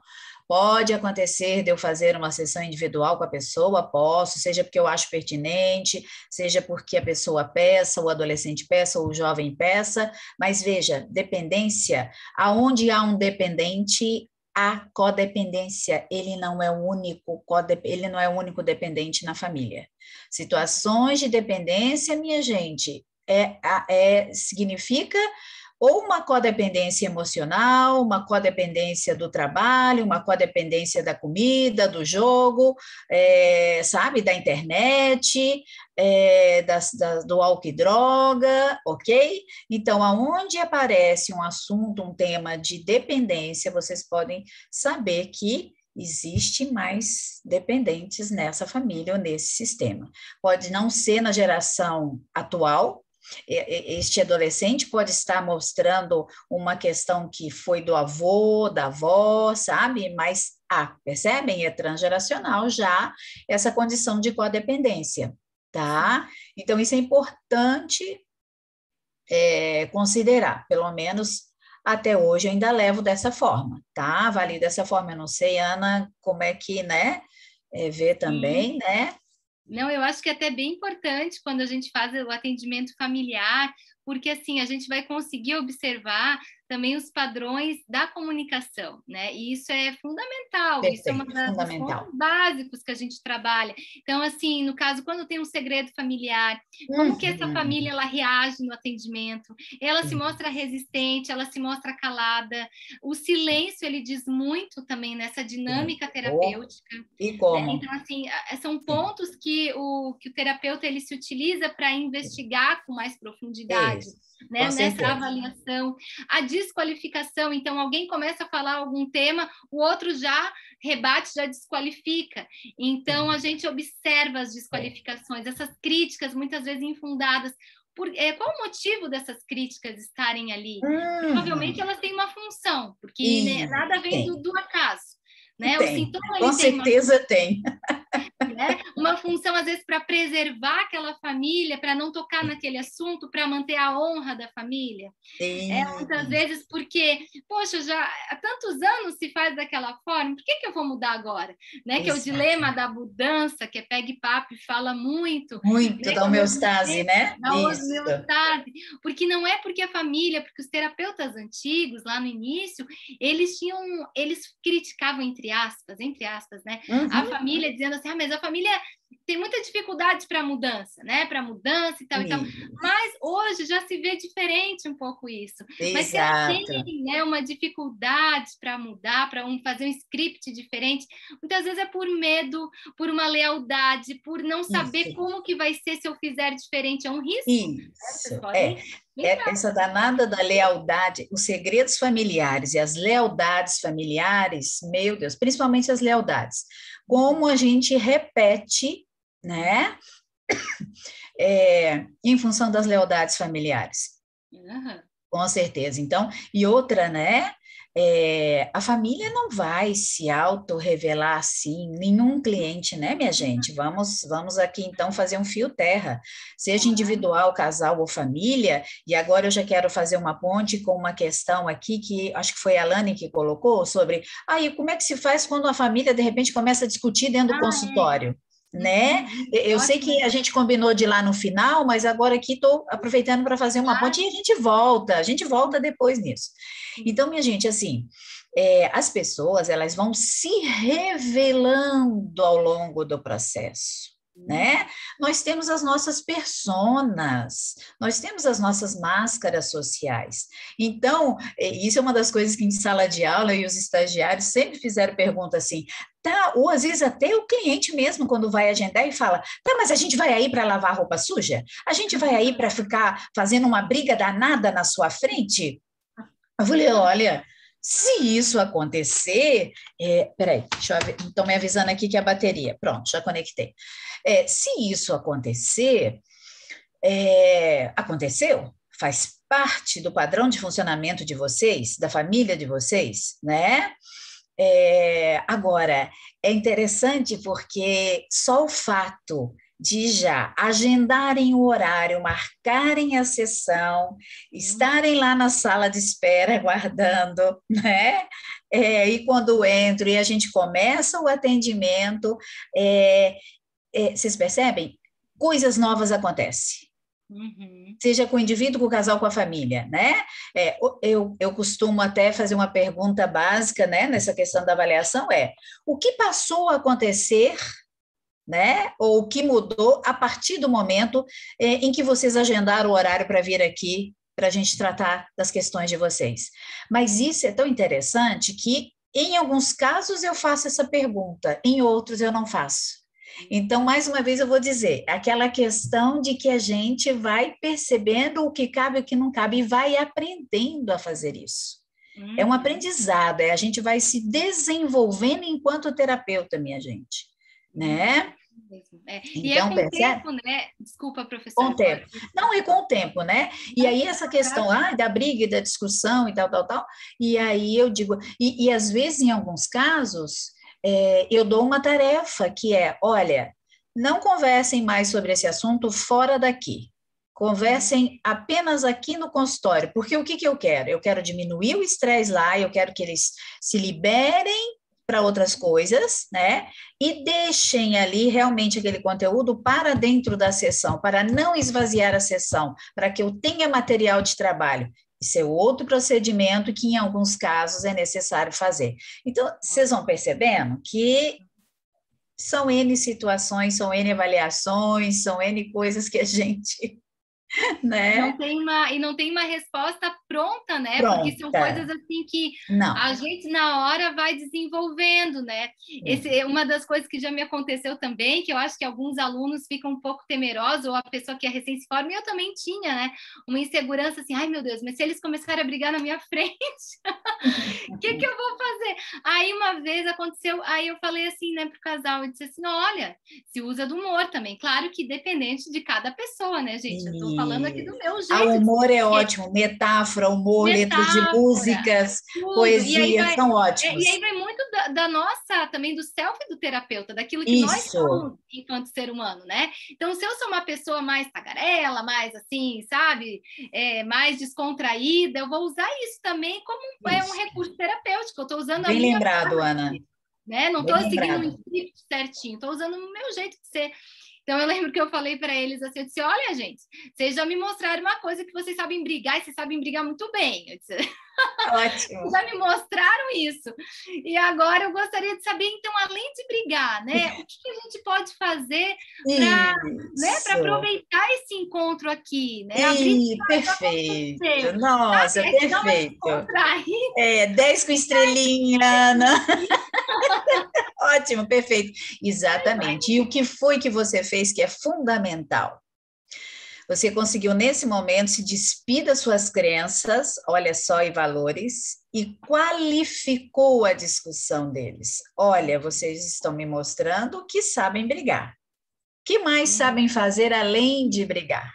Pode acontecer de eu fazer uma sessão individual com a pessoa, posso, seja porque eu acho pertinente, seja porque a pessoa peça, o adolescente peça, ou o jovem peça, mas veja, dependência, aonde há um dependente, a codependência, ele não é o único dependente na família. Situações de dependência, minha gente, significa ou uma codependência emocional, uma codependência do trabalho, uma codependência da comida, do jogo, sabe, da internet, do álcool e droga, ok? Então, aonde aparece um assunto, um tema de dependência, vocês podem saber que existe mais dependentes nessa família ou nesse sistema. Pode não ser na geração atual. Este adolescente pode estar mostrando uma questão que foi do avô, da avó, sabe? Mas, percebem? É transgeracional já essa condição de codependência, tá? Então, isso é importante considerar, pelo menos até hoje eu ainda levo dessa forma, tá? Avalio dessa forma, eu não sei, Ana, como é que, né? Vê também, né? Não, eu acho que é até bem importante quando a gente faz o atendimento familiar, porque assim a gente vai conseguir observar também os padrões da comunicação, né? E isso é fundamental, Perfeito, isso é uma dos pontos básicos que a gente trabalha. Então, assim, no caso, quando tem um segredo familiar, como que essa família ela reage no atendimento? Ela se mostra resistente, ela se mostra calada. O silêncio, ele diz muito também nessa dinâmica terapêutica. E como? Então, assim, são pontos que o terapeuta ele se utiliza para investigar com mais profundidade. Né, nessa avaliação, a desqualificação, então alguém começa a falar algum tema, o outro já rebate, já desqualifica, então a gente observa as desqualificações, essas críticas muitas vezes infundadas. qual o motivo dessas críticas estarem ali? Provavelmente elas têm uma função, porque né, nada vem do acaso. Né? O sintoma, com certeza tem. Né? Uma função, às vezes, para preservar aquela família, para não tocar naquele assunto, para manter a honra da família. Muitas vezes porque, poxa, já há tantos anos se faz daquela forma, por que eu vou mudar agora? Né? Que é o dilema da mudança, que é Peggy Pape fala muito. Muito, né? da homeostase, né? Da homeostase. Porque não é porque a família, porque os terapeutas antigos, lá no início, eles criticavam, entre aspas, né? A família, dizendo assim, mas a família tem muita dificuldade para mudança, né? Para mudança e tal, e tal. Mas hoje já se vê diferente um pouco isso. Exato. Mas se ela tem, né, uma dificuldade para mudar, para fazer um script diferente, muitas vezes é por medo, por uma lealdade, por não saber como que vai ser se eu fizer diferente. É um risco. Isso, essa danada da lealdade, os segredos familiares e as lealdades familiares, meu Deus, principalmente as lealdades. Como a gente repete, né? Em função das lealdades familiares. Com certeza. Então, e outra, né? A família não vai se auto-revelar assim, nenhum cliente, né, minha gente? Vamos aqui, então, fazer um fio terra, seja individual, casal ou família, e agora eu já quero fazer uma ponte com uma questão aqui, que acho que foi a Alane que colocou, sobre, e como é que se faz quando a família, de repente, começa a discutir dentro do consultório? Né? Eu sei que a gente combinou de ir lá no final, mas agora aqui estou aproveitando para fazer uma ponte e a gente volta depois nisso. Então, minha gente, assim, as pessoas, elas vão se revelando ao longo do processo, né? Nós temos as nossas personas, nós temos as nossas máscaras sociais. Então, isso é uma das coisas que em sala de aula e os estagiários sempre fizeram pergunta assim, tá, ou às vezes até o cliente mesmo, quando vai agendar e fala, tá, mas a gente vai aí para lavar roupa suja? A gente vai aí para ficar fazendo uma briga danada na sua frente? Eu falei, olha, se isso acontecer, peraí, deixa eu ver, estão me avisando aqui que é a bateria, pronto, já conectei. Se isso acontecer, aconteceu, faz parte do padrão de funcionamento de vocês, da família de vocês, né? Agora, é interessante porque só o fato de já agendarem o horário, marcarem a sessão, estarem lá na sala de espera aguardando, né? E quando entro e a gente começa o atendimento, vocês percebem? Coisas novas acontecem. Seja com o indivíduo, com o casal, com a família, né? Eu costumo até fazer uma pergunta básica, né, nessa questão da avaliação, o que passou a acontecer, né, ou o que mudou a partir do momento em que vocês agendaram o horário para vir aqui, para a gente tratar das questões de vocês. Mas isso é tão interessante que, em alguns casos, eu faço essa pergunta, em outros eu não faço. Então, mais uma vez eu vou dizer, aquela questão de que a gente vai percebendo o que cabe e o que não cabe e vai aprendendo a fazer isso. É um aprendizado, a gente vai se desenvolvendo enquanto terapeuta, minha gente, né? E então, com o tempo, né? Desculpa, professora. Com o tempo. Não, é com o tempo, né? E aí essa questão da briga e da discussão e tal, e aí eu digo, e às vezes, em alguns casos, eu dou uma tarefa que olha, não conversem mais sobre esse assunto fora daqui. Conversem apenas aqui no consultório, porque o que eu quero? Eu quero diminuir o estresse lá, eu quero que eles se liberem para outras coisas, né? E deixem ali realmente aquele conteúdo para dentro da sessão, para não esvaziar a sessão, para que eu tenha material de trabalho. Isso é outro procedimento que, em alguns casos, é necessário fazer. Então, vocês vão percebendo que são N situações, são N avaliações, são N coisas que a gente... Né? Não tem uma resposta pronta, né? Pronta. Porque são coisas assim que a gente na hora vai desenvolvendo, né? Uma das coisas que já me aconteceu também, que eu acho que alguns alunos ficam um pouco temerosos, ou a pessoa que é recém se forma, e eu também tinha, né? Uma insegurança assim, ai meu Deus, mas se eles começarem a brigar na minha frente, o que eu vou fazer? Aí uma vez aconteceu, aí eu falei assim, né, pro casal, eu disse assim, olha, se usa do humor também, claro que dependente de cada pessoa, né, gente? Eu tô falando aqui do meu Ah, jeito o humor de é ser. ótimo, metáfora, humor, letras de Metáfora, músicas, tudo. poesia, são E ótimos. aí vai muito da nossa, também do self do terapeuta, daquilo que nós Isso, somos enquanto ser humano, né? Então, se eu sou uma pessoa mais tagarela, mais assim, sabe, mais descontraída, eu vou usar isso também como um isso. recurso terapêutico. Eu estou usando a Bem minha lembrado, forma, Ana, né? Não bem estou seguindo um lembrado. script certinho, estou usando o meu jeito de ser. Então, eu lembro que eu falei para eles assim, eu disse, olha, gente, vocês já me mostraram uma coisa que vocês sabem brigar, e vocês sabem brigar muito bem. Eu disse, Ótimo. já me mostraram isso. E agora eu gostaria de saber, então, além de brigar, né, o que a gente pode fazer para, né, para Isso. aproveitar esse encontro aqui, né? A briga já Perfeito. aconteceu, Nossa, sabe? Aí dá uma perfeito. descontraída. 10 com estrelinha, Ana. Ótimo, perfeito. Exatamente. E o que foi que você fez que é fundamental? Você conseguiu, nesse momento, se despir das suas crenças, olha só, e valores, e qualificou a discussão deles. Olha, vocês estão me mostrando que sabem brigar. O que mais sabem fazer além de brigar?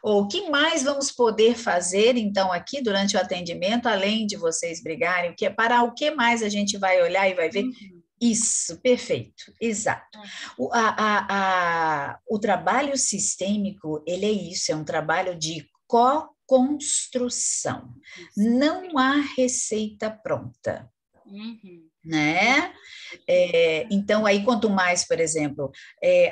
Ou o que mais vamos poder fazer, então, aqui durante o atendimento, além de vocês brigarem? Para o que mais a gente vai olhar e vai ver? Isso, perfeito, exato. O trabalho sistêmico, ele é isso, é um trabalho de co-construção. Não há receita pronta, né? Então, aí, quanto mais, por exemplo,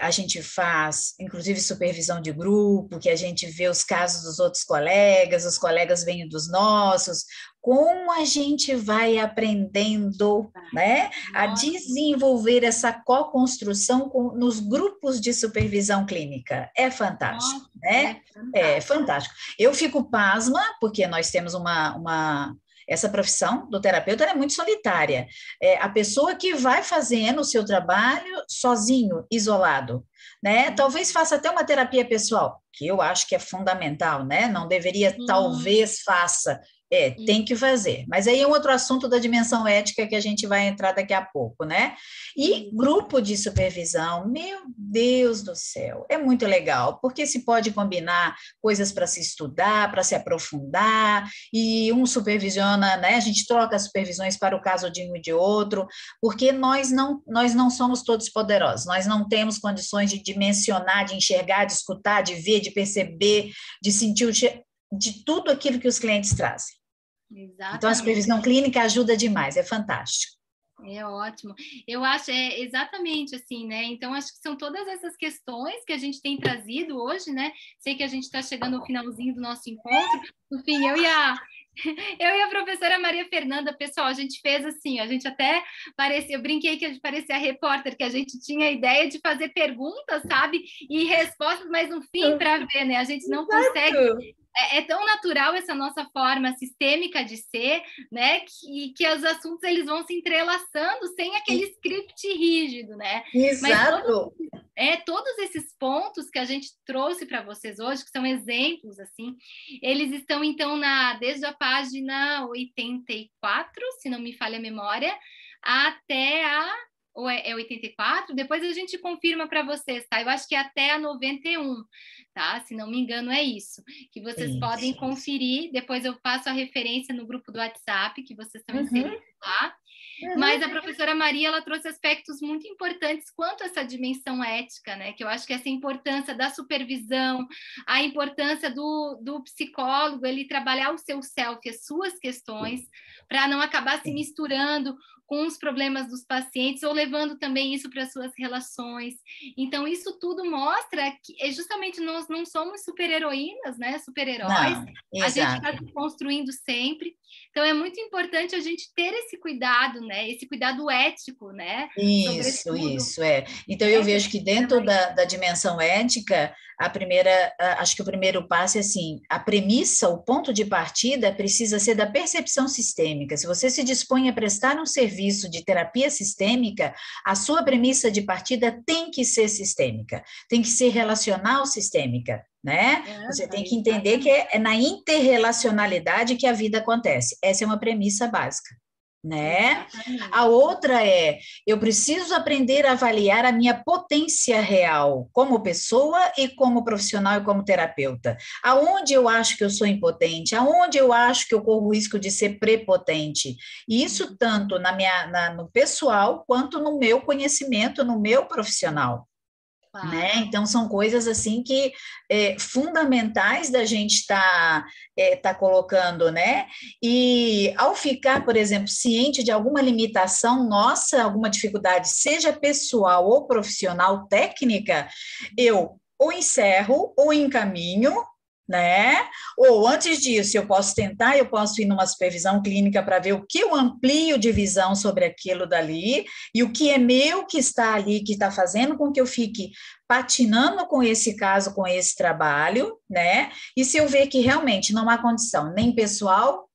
a gente faz, inclusive, supervisão de grupo, que a gente vê os casos dos outros colegas, os colegas vêm dos nossos, como a gente vai aprendendo, né, a desenvolver essa co-construção nos grupos de supervisão clínica. É fantástico, né? É fantástico. Eu fico pasma, porque nós temos essa profissão do terapeuta é muito solitária. A pessoa que vai fazendo o seu trabalho sozinho, isolado, né? Talvez faça até uma terapia pessoal, que eu acho que é fundamental, né? Não deveria, talvez faça. Tem que fazer. Mas aí é um outro assunto da dimensão ética que a gente vai entrar daqui a pouco, né? E grupo de supervisão, meu Deus do céu, é muito legal, porque se pode combinar coisas para se estudar, para se aprofundar, e um supervisiona, né? A gente troca as supervisões para o caso de um e de outro, porque nós não somos todos poderosos, nós não temos condições de dimensionar, de enxergar, de escutar, de ver, de perceber, de sentir de tudo aquilo que os clientes trazem. Exatamente. Então, a supervisão clínica ajuda demais, é fantástico. É ótimo. Eu acho, exatamente assim, né? Então, acho que são todas essas questões que a gente tem trazido hoje, né? Sei que a gente está chegando ao finalzinho do nosso encontro. Enfim, eu e a professora Maria Fernanda, pessoal, a gente fez assim, a gente até parecia, eu brinquei que a gente parecia repórter, que a gente tinha a ideia de fazer perguntas, sabe? E respostas, mas no fim, para ver, né? A gente não consegue. É tão natural essa nossa forma sistêmica de ser, né, que os assuntos eles vão se entrelaçando sem aquele script rígido, né? Exato. Mas todos esses pontos que a gente trouxe para vocês hoje, que são exemplos, assim, eles estão, então, desde a página 84, se não me falha a memória, até ou é 84, depois a gente confirma para vocês, tá? Eu acho que é até a 91, tá? Se não me engano, é isso. Que vocês podem conferir, depois eu passo a referência no grupo do WhatsApp, que vocês estão inseridos lá. Mas a professora Maria, ela trouxe aspectos muito importantes quanto a essa dimensão ética, né? Que eu acho que essa importância da supervisão, a importância do psicólogo, ele trabalhar o seu self, as suas questões, para não acabar se misturando com os problemas dos pacientes ou levando também isso para as suas relações. Então, isso tudo mostra que justamente nós não somos super-heroínas, né? Super-heróis. A gente está se construindo sempre. Então, é muito importante a gente ter esse cuidado, né? Esse cuidado ético, né? Isso, é. Então, eu vejo que dentro da dimensão ética, acho que o primeiro passo é assim, a premissa, o ponto de partida precisa ser da percepção sistêmica. Se você se dispõe a prestar um serviço de terapia sistêmica, a sua premissa de partida tem que ser sistêmica, tem que ser relacional sistêmica, né? Você tem que entender que é na interrelacionalidade que a vida acontece. Essa é uma premissa básica. né? Exatamente. A outra é, eu preciso aprender a avaliar a minha potência real como pessoa e como profissional e como terapeuta. Aonde eu acho que eu sou impotente, aonde eu acho que eu corro o risco de ser prepotente. E isso tanto no pessoal quanto no meu conhecimento, no meu profissional. Claro. Né? Então, são coisas assim que fundamentais da gente estar tá colocando, né? E ao ficar, por exemplo, ciente de alguma limitação nossa, alguma dificuldade, seja pessoal ou profissional, técnica, eu ou encerro ou encaminho, né? Ou antes disso, eu posso tentar, eu posso ir numa supervisão clínica para ver o que eu amplio de visão sobre aquilo dali e o que é meu que está ali, que está fazendo com que eu fique patinando com esse caso, com esse trabalho, né? E se eu ver que realmente não há condição, nem pessoal,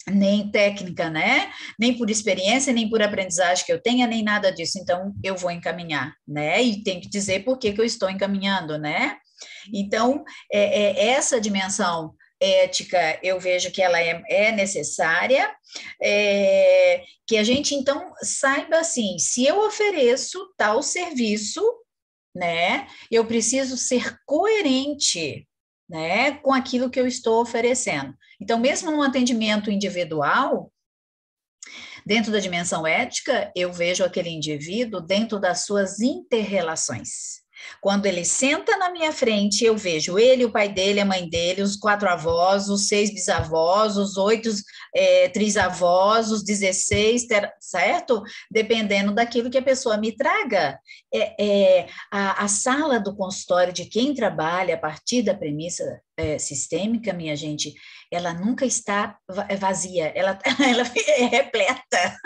nem técnica, né? Nem por experiência, nem por aprendizagem que eu tenha, nem nada disso. Então, eu vou encaminhar, né? E tem que dizer por que eu estou encaminhando, né? Então, essa dimensão ética, eu vejo que ela é necessária, que a gente, então, saiba, assim, se eu ofereço tal serviço, né, eu preciso ser coerente, né, com aquilo que eu estou oferecendo. Então, mesmo num atendimento individual, dentro da dimensão ética, eu vejo aquele indivíduo dentro das suas interrelações. Quando ele senta na minha frente, eu vejo ele, o pai dele, a mãe dele, os 4 avós, os 6 bisavós, os 8 trisavós, os 16, certo? Dependendo daquilo que a pessoa me traga. A sala do consultório de quem trabalha a partir da premissa sistêmica, minha gente, ela nunca está vazia, ela é repleta.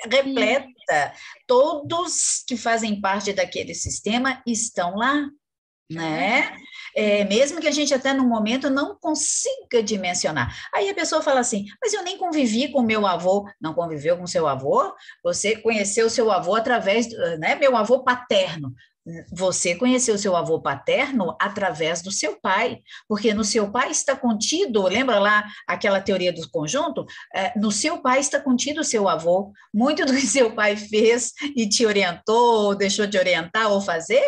Repleta. Todos que fazem parte daquele sistema estão lá, né? Mesmo que a gente até no momento não consiga dimensionar. Aí a pessoa fala assim, mas eu nem convivi com meu avô. Não conviveu com seu avô? Você conheceu seu avô através, né? Meu avô paterno. Você conheceu seu avô paterno através do seu pai, porque no seu pai está contido, lembra lá aquela teoria do conjunto? No seu pai está contido o seu avô. Muito do que seu pai fez e te orientou, deixou de orientar ou fazer,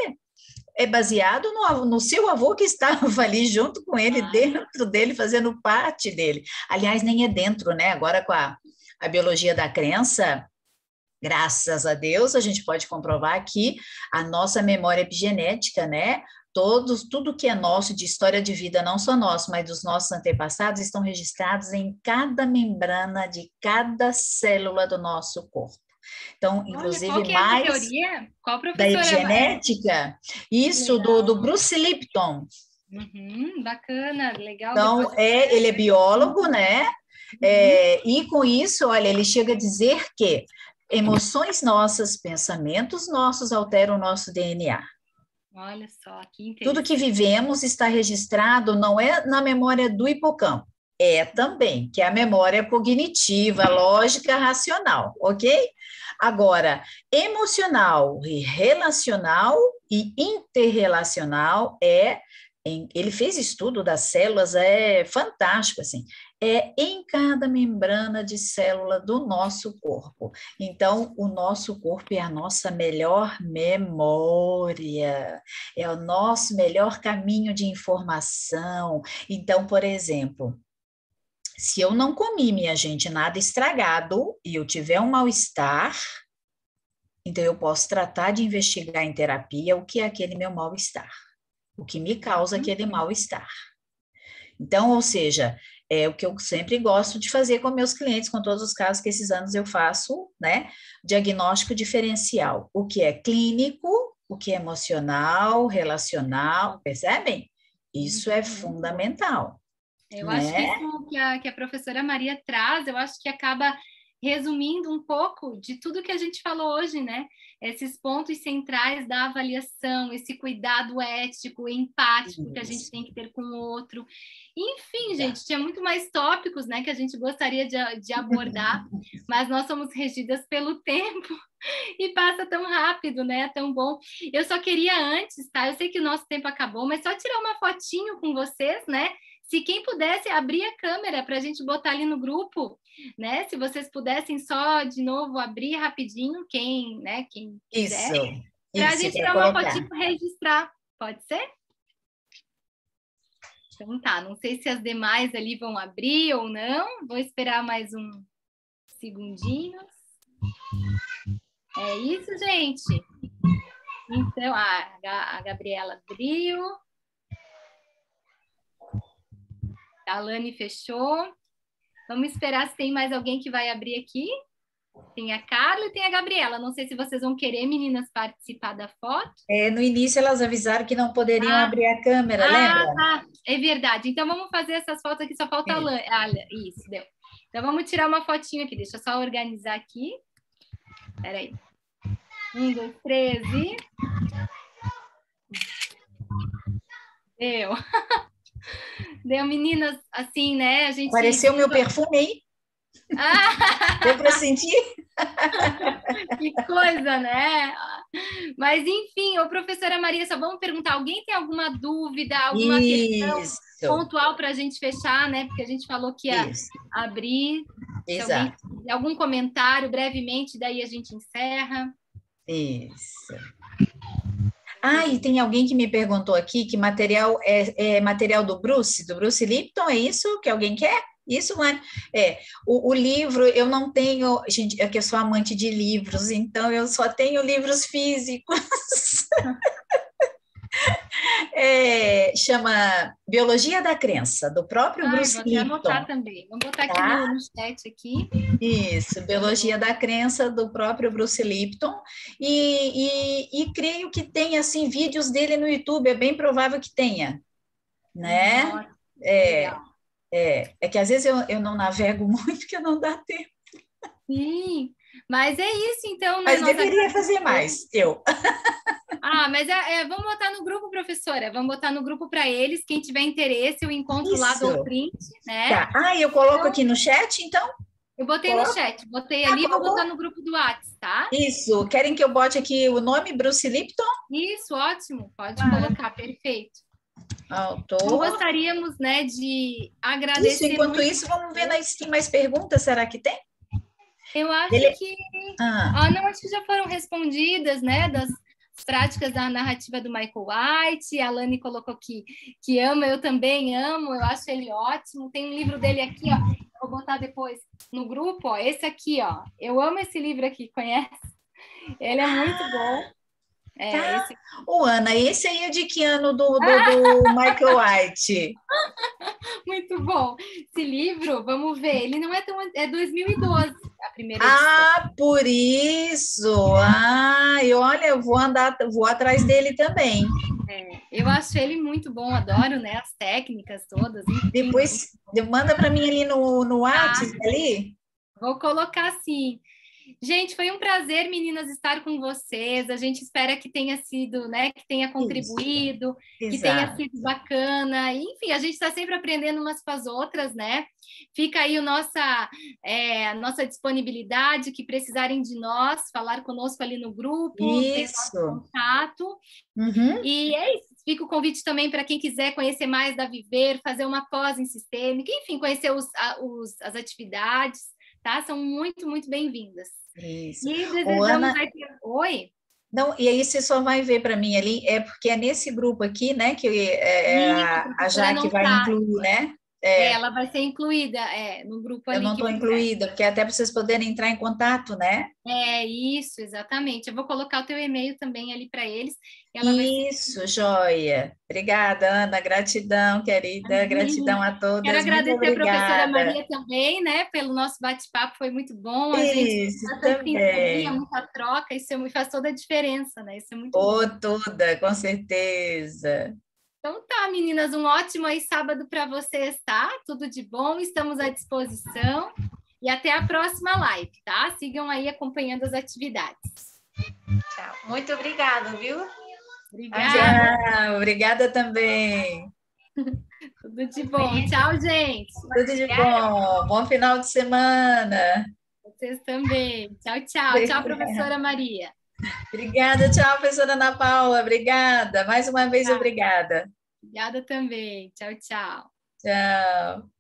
é baseado no seu avô que estava ali junto com ele, dentro dele, fazendo parte dele. Aliás, nem é dentro, né? Agora com a biologia da crença, graças a Deus, a gente pode comprovar que a nossa memória epigenética, né? Tudo que é nosso de história de vida, não só nosso, mas dos nossos antepassados, estão registrados em cada membrana de cada célula do nosso corpo. Então, inclusive, qual que é essa teoria? Qual da professora epigenética, isso do Bruce Lipton. Bacana, legal. Então, ele é biólogo, né? E com isso, olha, ele chega a dizer que emoções nossas, pensamentos nossos alteram o nosso DNA. Olha só, que interessante. Tudo que vivemos está registrado, não é na memória do hipocampo, é também, que é a memória cognitiva, lógica, racional, ok? Agora, emocional e relacional e interrelacional ele fez estudo das células, é fantástico, assim, em cada membrana de célula do nosso corpo. Então, o nosso corpo é a nossa melhor memória, é o nosso melhor caminho de informação. Então, por exemplo, se eu não comi, minha gente, nada estragado e eu tiver um mal-estar, então eu posso tratar de investigar em terapia o que é aquele meu mal-estar, o que me causa aquele mal-estar. Então, ou seja, é o que eu sempre gosto de fazer com meus clientes, com todos os casos que esses anos eu faço, né? Diagnóstico diferencial, o que é clínico, o que é emocional, relacional, percebem? Isso é fundamental. Eu acho que isso que a professora Maria traz, eu acho que acaba resumindo um pouco de tudo que a gente falou hoje, né? Esses pontos centrais da avaliação, esse cuidado ético, empático que a gente tem que ter com o outro. Enfim, gente, tinha muito mais tópicos, né, que a gente gostaria de abordar, mas nós somos regidas pelo tempo e passa tão rápido, né? Tão bom. Eu só queria antes, tá? Eu sei que o nosso tempo acabou, mas só tirar uma fotinho com vocês, né? se quem pudesse abrir a câmera para a gente botar ali no grupo, né? Se vocês pudessem só de novo abrir rapidinho, quem, né? Quem quiser, para a gente tirar uma fotinho e registrar. Pode ser? Então tá, não sei se as demais ali vão abrir ou não. Vou esperar mais um segundinho. É isso, gente. Então, a Gabriela abriu. A Alane fechou. Vamos esperar se tem mais alguém que vai abrir aqui. Tem a Carla e tem a Gabriela. Não sei se vocês vão querer, meninas, participar da foto. No início elas avisaram que não poderiam abrir a câmera, lembra? Tá. É verdade. Então vamos fazer essas fotos aqui, só falta a Alane. Isso, deu. Então vamos tirar uma fotinho aqui. Deixa eu só organizar aqui. Espera aí. 1, 2, 3 e... Deu. Deu, meninas, assim, né? A gente... Apareceu meu perfume aí? Deu para sentir? Que coisa, né? Mas, enfim, professora Maria, só vamos perguntar, alguém tem alguma dúvida, alguma questão pontual para a gente fechar, né? Porque a gente falou que ia abrir. Exato. Algum comentário, brevemente, daí a gente encerra. Isso. E tem alguém que me perguntou aqui que material é material do Bruce Lipton, é isso que alguém quer? Isso, não é? O livro, eu não tenho, gente, é que eu sou amante de livros, então eu só tenho livros físicos. Chama Biologia da Crença, do próprio Bruce Lipton. Vou anotar também. Vamos botar aqui no chat aqui. Isso, Biologia da Crença, do próprio Bruce Lipton. E creio que tem, assim, vídeos dele no YouTube, é bem provável que tenha, né? É que às vezes eu não navego muito, porque não dá tempo. Sim, mas é isso, então. Mas deveria fazer mais, Mas vamos botar no grupo, professora. Vamos botar no grupo para eles. Quem tiver interesse, eu encontro lá do print, né? Tá. Eu coloco aqui no chat, então? Eu botei no chat. Botei ali, vou botar no grupo do WhatsApp, tá? Isso. Querem que eu bote aqui o nome, Bruce Lipton? Isso, ótimo. Pode colocar, perfeito. Autor. Então, gostaríamos, né, de agradecer. Enquanto isso, vamos ver se tem mais perguntas. Será que tem? Eu acho que... não, acho que já foram respondidas, né, das práticas da narrativa do Michael White. A Alane colocou que ama, eu também amo, eu acho ele ótimo. Tem um livro dele aqui, ó, vou botar depois no grupo, ó, esse aqui, ó. Eu amo esse livro aqui, conhece? Ele é muito bom. Ana, esse aí é de que ano do Michael White? Muito bom. Esse livro, vamos ver, ele não é tão... É 2012, a primeira edição. Por isso! Eu vou atrás dele também. Eu acho ele muito bom, adoro, né, as técnicas todas. Enfim. Depois, manda para mim ali no WhatsApp, ali. Vou colocar sim. Gente, foi um prazer, meninas, estar com vocês. A gente espera que tenha sido, né, que tenha contribuído, que tenha sido bacana. Enfim, a gente está sempre aprendendo umas com as outras, né? Fica aí a nossa disponibilidade, que precisarem de nós, falar conosco ali no grupo, ter nosso contato. E é isso. Fica o convite também para quem quiser conhecer mais da Viver, fazer uma pós em sistêmica, enfim, conhecer as atividades. Tá? São muito, muito bem-vindas. Isso. E desejamos aqui... Oi? Não, e aí você só vai ver para mim ali, porque é nesse grupo aqui, né, que a Jaque vai incluir, né? Ela vai ser incluída no grupo ali. Eu não estou incluída, porque até para vocês poderem entrar em contato, né? Isso, exatamente. Eu vou colocar o teu e-mail também ali para eles. Joia. Obrigada, Ana. Gratidão, querida. Gratidão a todas. Quero agradecer a professora Maria também, né, pelo nosso bate-papo, foi muito bom. A gente também. Muita troca, isso faz toda a diferença, né? Isso é muito bom. Toda, com certeza. Então tá, meninas, um ótimo sábado para vocês, tá? Tudo de bom, estamos à disposição e até a próxima live, tá? Sigam aí acompanhando as atividades. Tchau. Muito obrigada, viu? Obrigada. Obrigada também. Tudo de bom. Tchau, gente. Tudo de bom. Bom final de semana. Vocês também. Tchau, tchau. Obrigada. Tchau, professora Maria. Obrigada, tchau, professora Ana Paula, obrigada, mais uma vez obrigada. Obrigada também, tchau, tchau. Tchau.